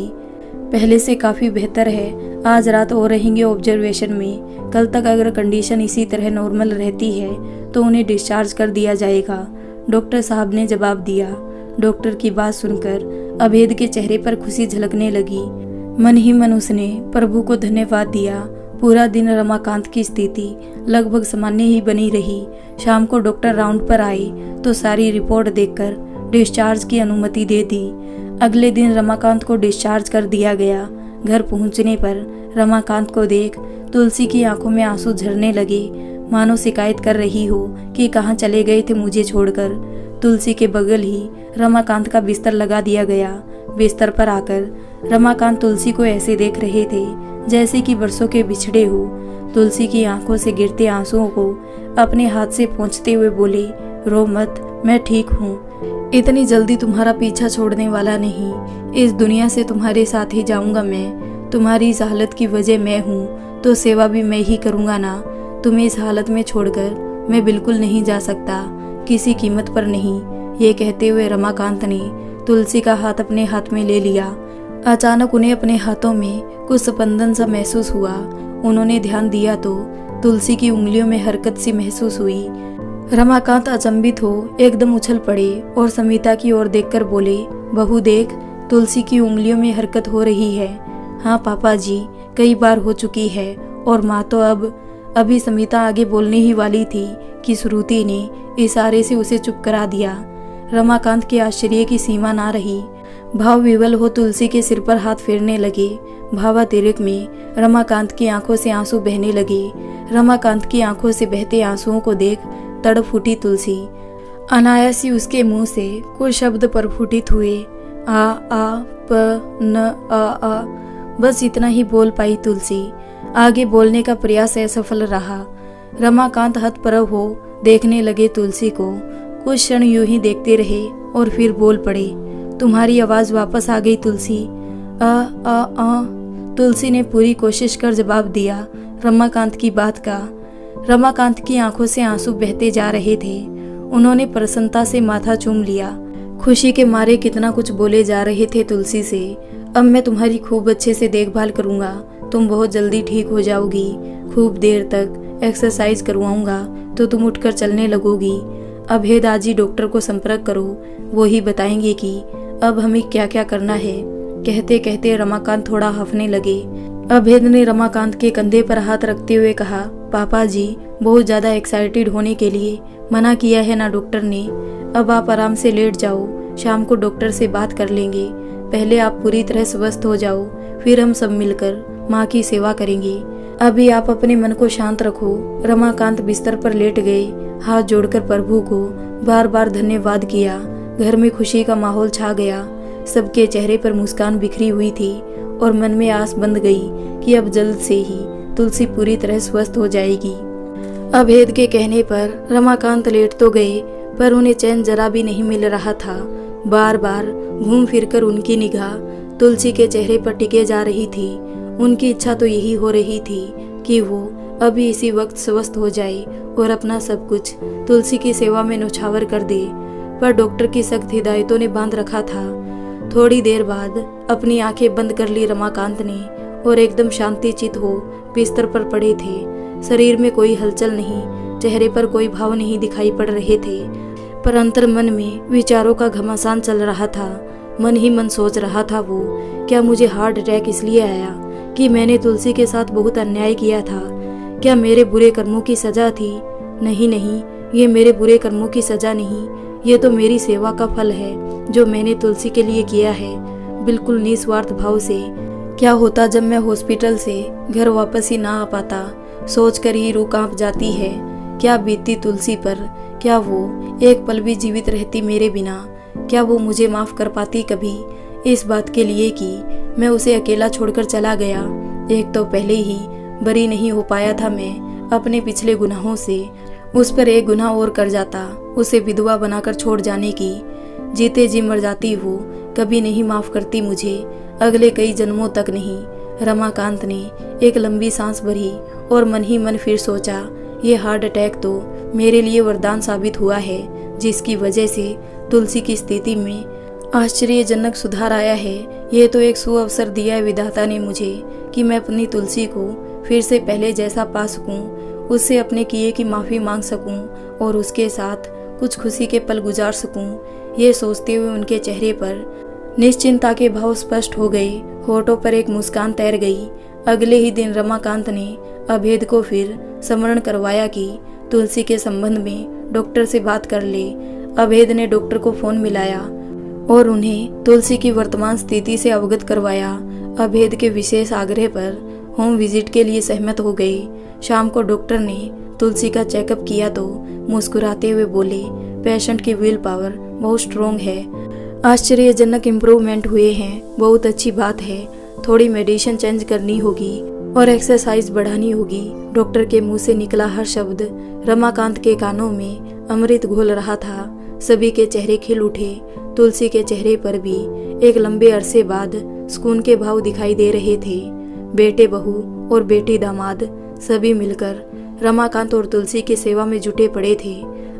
पहले से काफ़ी बेहतर है। आज रात और रहेंगे ऑब्जर्वेशन में। कल तक अगर कंडीशन इसी तरह नॉर्मल रहती है तो उन्हें डिस्चार्ज कर दिया जाएगा, डॉक्टर साहब ने जवाब दिया। डॉक्टर की बात सुनकर अभेद के चेहरे पर खुशी झलकने लगी। मन ही मन उसने प्रभु को धन्यवाद दिया। पूरा दिन रमाकांत की स्थिति लगभग सामान्य ही बनी रही। शाम को डॉक्टर राउंड पर आए तो सारी रिपोर्ट देखकर डिस्चार्ज की अनुमति दे दी। अगले दिन रमाकांत को डिस्चार्ज कर दिया गया। घर पहुंचने पर रमाकांत को देख तुलसी की आंखों में आंसू झरने लगे, मानो शिकायत कर रही हो कि कहाँ चले गए थे मुझे छोड़कर। तुलसी के बगल ही रमाकांत का बिस्तर लगा दिया गया। बिस्तर पर आकर रमाकांत तुलसी को ऐसे देख रहे थे जैसे कि बरसों के बिछड़े हो। तुलसी की आंखों से गिरते आंसुओं को अपने हाथ से पोंछते हुए बोले, रो मत, मैं ठीक हूँ। इतनी जल्दी तुम्हारा पीछा छोड़ने वाला नहीं। इस दुनिया से तुम्हारे साथ ही जाऊंगा मैं। तुम्हारी इस हालत की वजह मैं हूँ तो सेवा भी मैं ही करूँगा ना। तुम्हें इस हालत में छोड़कर मैं बिल्कुल नहीं जा सकता, किसी कीमत पर नहीं। ये कहते हुए रमाकांत ने तुलसी का हाथ अपने हाथ में ले लिया। अचानक उन्हें अपने हाथों में कुछ स्पंदन सा महसूस हुआ। उन्होंने ध्यान दिया तो तुलसी की उंगलियों में हरकत सी महसूस हुई। रमाकांत अचंभित हो एकदम उछल पड़े और समीता की ओर देखकर बोले, बहू देख, तुलसी की उंगलियों में हरकत हो रही है। हाँ पापा जी, कई बार हो चुकी है। और माँ तो अभी समीता आगे बोलने ही वाली थी कि श्रुति ने इशारे से उसे चुप करा दिया। रमाकांत के आश्चर्य की सीमा ना रही। भाव विवल हो तुलसी के सिर पर हाथ फेरने लगे। भावातिरेक में रमाकांत की आंखों से आंसू बहने लगे। रमाकांत की आंखों से बहते आंसुओं को देख तड़प उठी तुलसी। अनायास ही उसके मुंह से कुछ शब्द प्रफुटित हुए, आ प न आ। बस इतना ही बोल पाई तुलसी। आगे बोलने का प्रयास असफल रहा। रमाकांत हतप्रभ हो देखने लगे तुलसी को। कुछ क्षण यूं ही देखते रहे और फिर बोल पड़े, तुम्हारी आवाज वापस आ गई तुलसी। आ। तुलसी ने पूरी कोशिश कर जवाब दिया रमाकांत की बात का। रमाकांत की आंखों से आंसू बहते जा रहे थे। उन्होंने प्रसन्नता से माथा चूम लिया। खुशी के मारे कितना कुछ बोले जा रहे थे तुलसी से। अब मैं तुम्हारी खूब अच्छे से देखभाल करूंगा। तुम बहुत जल्दी ठीक हो जाओगी। खूब देर तक एक्सरसाइज करवाऊंगा तो तुम उठकर चलने लगोगी। अभेद आज ही डॉक्टर को संपर्क करो, वो ही बताएंगे कि अब हमें क्या क्या करना है। कहते कहते रमाकांत थोड़ा हंफने लगे। अभेद ने रमाकांत के कंधे पर हाथ रखते हुए कहा, पापा जी, बहुत ज़्यादा एक्साइटेड होने के लिए मना किया है ना डॉक्टर ने। अब आप आराम से लेट जाओ, शाम को डॉक्टर से बात कर लेंगे। पहले आप पूरी तरह स्वस्थ हो जाओ, फिर हम सब मिलकर माँ की सेवा करेंगे। अभी आप अपने मन को शांत रखो। रमाकांत बिस्तर पर लेट गए। हाथ जोड़कर प्रभु को बार बार धन्यवाद किया। घर में खुशी का माहौल छा गया। सबके चेहरे पर मुस्कान बिखरी हुई थी और मन में आस बंध गई कि अब जल्द से ही तुलसी पूरी तरह स्वस्थ हो जाएगी। अभेद के कहने पर रमाकांत लेट तो गए, पर उन्हें चैन जरा भी नहीं मिल रहा था। बार बार घूम फिरकर उनकी निगाह तुलसी के चेहरे पर टिके जा रही थी। उनकी इच्छा तो यही हो रही थी कि वो अभी इसी वक्त स्वस्थ हो जाए और अपना सब कुछ तुलसी की सेवा में न्यौछावर कर दे, पर डॉक्टर की सख्त हिदायतों ने बांध रखा था। थोड़ी देर बाद अपनी आंखें बंद कर ली रमाकांत ने और एकदम शांति चित हो बिस्तर पर पड़े थे। शरीर में कोई हलचल नहीं, चेहरे पर कोई भाव नहीं दिखाई पड़ रहे थे, पर अंतर मन में विचारों का घमासान चल रहा था। मन ही मन सोच रहा था वो, क्या मुझे हार्ट अटैक इसलिए आया कि मैंने तुलसी के साथ बहुत अन्याय किया था? क्या मेरे बुरे कर्मों की सजा थी? नहीं, ये मेरे बुरे कर्मों की सजा नहीं, ये तो मेरी सेवा का फल है जो मैंने तुलसी के लिए किया है, बिल्कुल निस्वार्थ भाव से। क्या होता जब मैं हॉस्पिटल से घर वापस ही ना आ पाता? सोचकर ही रूह कांप जाती है। क्या बीतती तुलसी पर? क्या वो एक पल भी जीवित रहती मेरे बिना? क्या वो मुझे माफ कर पाती कभी, इस बात के लिए कि मैं उसे अकेला छोड़कर चला गया? एक तो पहले ही बरी नहीं हो पाया था मैं अपने पिछले गुनाहों से, उस पर एक गुनाह और कर जाता, उसे विधवा बनाकर छोड़ जाने की। जीते जी मर जाती वो, कभी नहीं माफ करती मुझे, अगले कई जन्मों तक नहीं। रमाकांत ने एक लंबी सांस भरी और मन ही मन फिर सोचा, ये हार्ट अटैक तो मेरे लिए वरदान साबित हुआ है। जिसकी वजह से तुलसी की स्थिति में आश्चर्यजनक सुधार आया है। ये तो एक सुअवसर दिया है विधाता ने मुझे कि मैं अपनी तुलसी को फिर से पहले जैसा पा सकूं, उससे अपने किए की माफ़ी मांग सकूं और उसके साथ कुछ खुशी के पल गुजार सकूं। ये सोचते हुए उनके चेहरे पर निश्चिंता के भाव स्पष्ट हो गए, होठों पर एक मुस्कान तैर गई। अगले ही दिन रमाकांत ने अभेद को फिर स्मरण करवाया कि तुलसी के संबंध में डॉक्टर से बात कर ले। अभेद ने डॉक्टर को फोन मिलाया और उन्हें तुलसी की वर्तमान स्थिति से अवगत करवाया। अभेद के विशेष आग्रह पर होम विजिट के लिए सहमत हो गए। शाम को डॉक्टर ने तुलसी का चेकअप किया तो मुस्कुराते हुए बोले, पेशेंट की विल पावर बहुत स्ट्रोंग है, आश्चर्यजनक इम्प्रूवमेंट हुए हैं, बहुत अच्छी बात है। थोड़ी मेडिसिन चेंज करनी होगी और एक्सरसाइज बढ़ानी होगी। डॉक्टर के मुंह से निकला हर शब्द रमाकांत के कानों में अमृत घोल रहा था। सभी के चेहरे खिल उठे। तुलसी के चेहरे पर भी एक लंबे अरसे बाद सुकून के भाव दिखाई दे रहे थे। बेटे बहू और बेटी दामाद सभी मिलकर रमाकांत और तुलसी की सेवा में जुटे पड़े थे।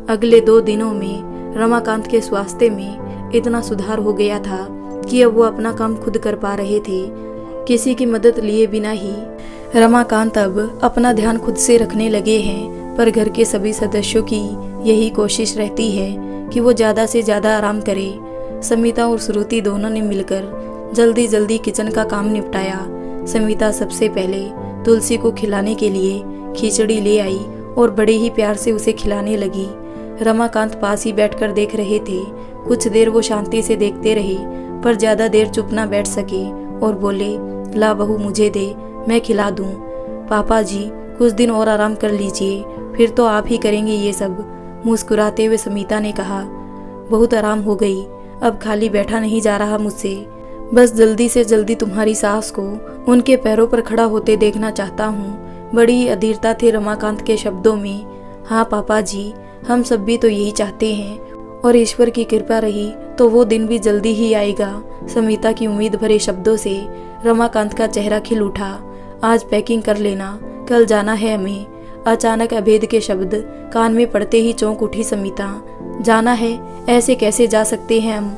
अगले 2 दिनों में रमाकांत के स्वास्थ्य में इतना सुधार हो गया था कि अब वो अपना काम खुद कर पा रहे थे, किसी की मदद लिए बिना ही। रमाकांत अब अपना ध्यान खुद से रखने लगे हैं, पर घर के सभी सदस्यों की यही कोशिश रहती है कि वो ज़्यादा से ज़्यादा आराम करे। समिता और श्रुति दोनों ने मिलकर जल्दी जल्दी किचन का काम निपटाया। समिता सबसे पहले तुलसी को खिलाने के लिए खिचड़ी ले आई और बड़े ही प्यार से उसे खिलाने लगी। रमाकांत पास ही बैठकर देख रहे थे। कुछ देर वो शांति से देखते रहे, पर ज़्यादा देर चुप ना बैठ सके और बोले, ला बहू मुझे दे, मैं खिला दूं। पापा जी कुछ दिन और आराम कर लीजिए, फिर तो आप ही करेंगे ये सब। मुस्कुराते हुए समिता ने कहा, बहुत आराम हो गई, अब खाली बैठा नहीं जा रहा मुझसे। बस जल्दी से जल्दी तुम्हारी सास को उनके पैरों पर खड़ा होते देखना चाहता हूँ। बड़ी अधीरता थी रमाकांत के शब्दों में। हाँ पापा जी, हम सब भी तो यही चाहते हैं और ईश्वर की कृपा रही तो वो दिन भी जल्दी ही आएगा। समिता की उम्मीद भरे शब्दों से रमाकांत का चेहरा खिल उठा। आज पैकिंग कर लेना, कल जाना है हमें। अचानक अभेद के शब्द कान में पड़ते ही चौंक उठी समिता। जाना है? ऐसे कैसे जा सकते हैं हम?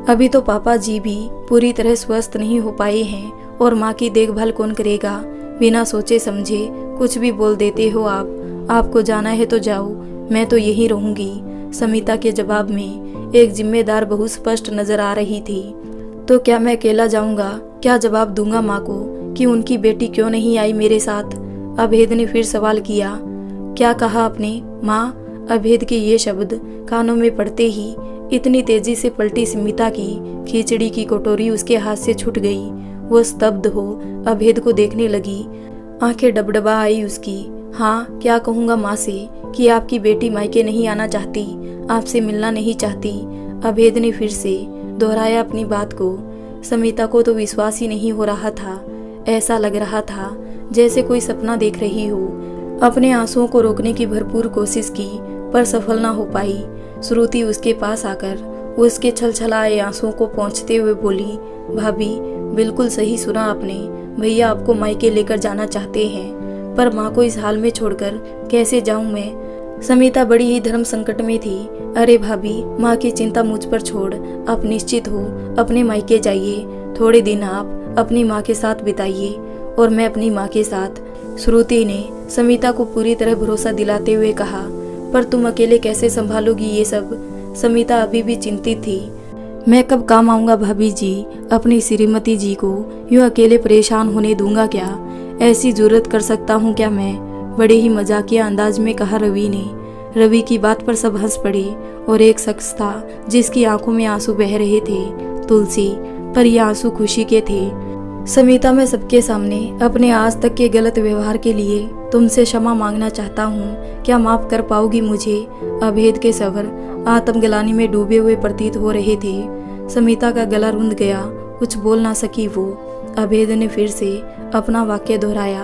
अभी तो पापा जी भी पूरी तरह स्वस्थ नहीं हो पाए हैं और माँ की देखभाल कौन करेगा? बिना सोचे समझे कुछ भी बोल देते हो आप। आपको जाना है तो जाओ, मैं तो यहीं रहूंगी। समिता के जवाब में एक जिम्मेदार बहू स्पष्ट नजर आ रही थी। तो क्या मैं अकेला जाऊंगा? क्या जवाब दूंगा माँ को कि उनकी बेटी क्यों नहीं आई मेरे साथ? अभेद ने फिर सवाल किया। क्या कहा आपने माँ? अभेद के ये शब्द कानों में पड़ते ही इतनी तेजी से पलटी समिता की खिचड़ी की कटोरी उसके हाथ से छूट गई। वो स्तब्ध हो अभेद को देखने लगी। आंखें डबडबा आई उसकी। हाँ, क्या कहूँगा माँ से कि आपकी बेटी मायके नहीं आना चाहती, आपसे मिलना नहीं चाहती। अभेद ने फिर से दोहराया अपनी बात को। समिता को तो विश्वास ही नहीं हो रहा था। ऐसा लग रहा था जैसे कोई सपना देख रही हो। अपने आंसुओं को रोकने की भरपूर कोशिश की, पर सफल ना हो पाई। श्रुति उसके पास आकर उसके छलछलाए आंसुओं को पोंछते हुए बोली, भाभी बिल्कुल सही सुना आपने, भैया आपको मायके लेकर जाना चाहते हैं, पर माँ को इस हाल में छोड़कर कैसे जाऊं मैं? समिता बड़ी ही धर्म संकट में थी। अरे भाभी, माँ की चिंता मुझ पर छोड़, आप निश्चित हो अपने मायके जाइए। थोड़े दिन आप अपनी माँ के साथ बिताइए और मैं अपनी माँ के साथ। श्रुति ने समिता को पूरी तरह भरोसा दिलाते हुए कहा। पर तुम अकेले कैसे संभालोगी ये सब? समिता अभी भी चिंतित थी। मैं कब काम आऊंगा भाभी जी? अपनी श्रीमती जी को यूं अकेले परेशान होने दूंगा क्या? ऐसी जरूरत कर सकता हूं क्या मैं? बड़े ही मजाकिया अंदाज में कहा रवि ने। रवि की बात पर सब हंस पड़े और एक शख्स था जिसकी आंखों में आंसू बह रहे थे, तुलसी, पर ये आंसू खुशी के थे। समिता, मैं सबके सामने अपने आज तक के गलत व्यवहार के लिए तुमसे क्षमा मांगना चाहता हूँ, क्या माफ कर पाओगी मुझे? अभेद के स्वर आत्मग्लानि में डूबे हुए प्रतीत हो रहे थे। समिता का गला रुंध गया, कुछ बोल ना सकी वो। अभेद ने फिर से अपना वाक्य दोहराया,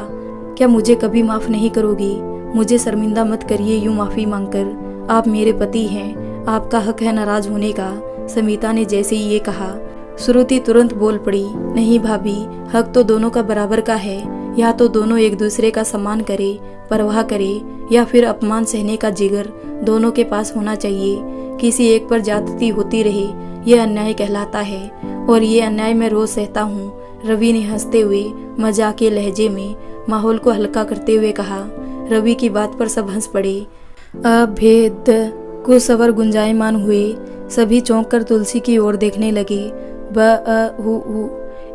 क्या मुझे कभी माफ नहीं करोगी? मुझे शर्मिंदा मत करिए यूं माफी मांगकर, आप मेरे पति हैं, आपका हक है नाराज होने का। समिता ने जैसे ही ये कहा, श्रुति तुरंत बोल पड़ी, नहीं भाभी, हक तो दोनों का बराबर का है, या तो दोनों एक दूसरे का सम्मान करें, परवाह करे या फिर अपमान सहने का जिगर दोनों के पास होना चाहिए। किसी एक पर ज्यादती होती रहे यह अन्याय कहलाता है, और ये अन्याय मैं रोज सहता हूँ। रवि ने हंसते हुए मजाकिया लहजे में माहौल को हल्का करते हुए कहा। रवि की बात पर सब हंस पड़े। अभेद कुछ सवर गुंजायमान हुए। सभी चौंक कर तुलसी की ओर देखने लगे।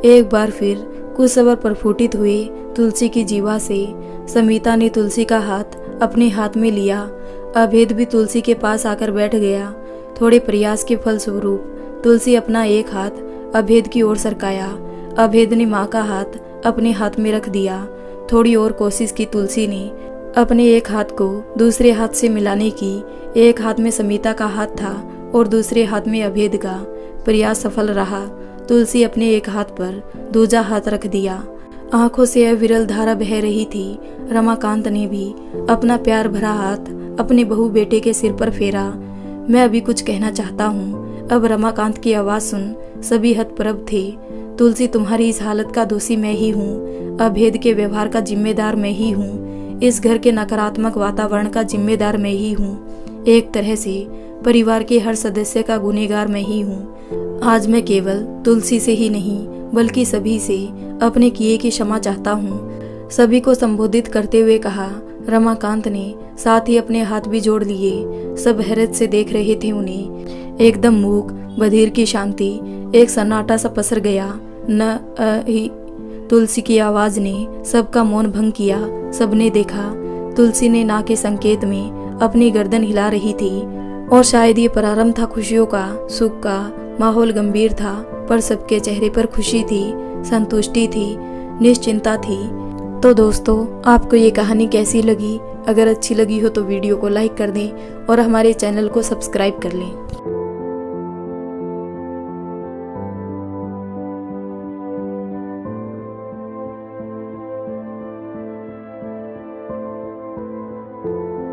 एक बार फिर कुछ सवर प्रफुटित हुए तुलसी की जीवा से। समीता ने तुलसी का हाथ अपने हाथ में लिया। अभेद भी तुलसी के पास आकर बैठ गया। थोड़े प्रयास के फलस्वरूप तुलसी अपना एक हाथ अभेद की ओर सरकाया। अभेद ने माँ का हाथ अपने हाथ में रख दिया। थोड़ी और कोशिश की तुलसी ने अपने एक हाथ को दूसरे हाथ से मिलाने की। एक हाथ में समीता का हाथ था और दूसरे हाथ में अभेद का। प्रयास सफल रहा। तुलसी अपने एक हाथ पर दूजा हाथ रख दिया। आंखों से अविरल धारा बह रही थी। रमाकांत ने भी अपना प्यार भरा हाथ अपने बहू बेटे के सिर पर फेरा। मैं अभी कुछ कहना चाहता हूँ। अब रमाकांत की आवाज सुन सभी हतप्रभ थे। तुलसी, तुम्हारी इस हालत का दोषी मैं ही हूँ। अभेद के व्यवहार का जिम्मेदार मैं ही हूँ। इस घर के नकारात्मक वातावरण का जिम्मेदार मैं ही हूँ। एक तरह से परिवार के हर सदस्य का गुनहगार मैं ही हूँ। आज मैं केवल तुलसी से ही नहीं बल्कि सभी से अपने किए की क्षमा चाहता हूँ। सभी को संबोधित करते हुए कहा। रमाकांत ने साथ ही अपने हाथ भी जोड़ लिए। सब हैरत से देख रहे थे उन्हें। एकदम मूक बधिर की शांति, एक सन्नाटा सा पसर गया। ही तुलसी की आवाज ने सबका मौन भंग किया। सबने देखा तुलसी ने ना के संकेत में अपनी गर्दन हिला रही थी, और शायद ये प्रारंभ था खुशियों का, सुख का। माहौल गंभीर था पर सबके चेहरे पर खुशी थी, संतुष्टि थी, निश्चिंता थी। तो दोस्तों, आपको ये कहानी कैसी लगी? अगर अच्छी लगी हो तो वीडियो को लाइक कर दें और हमारे चैनल को सब्सक्राइब कर लें।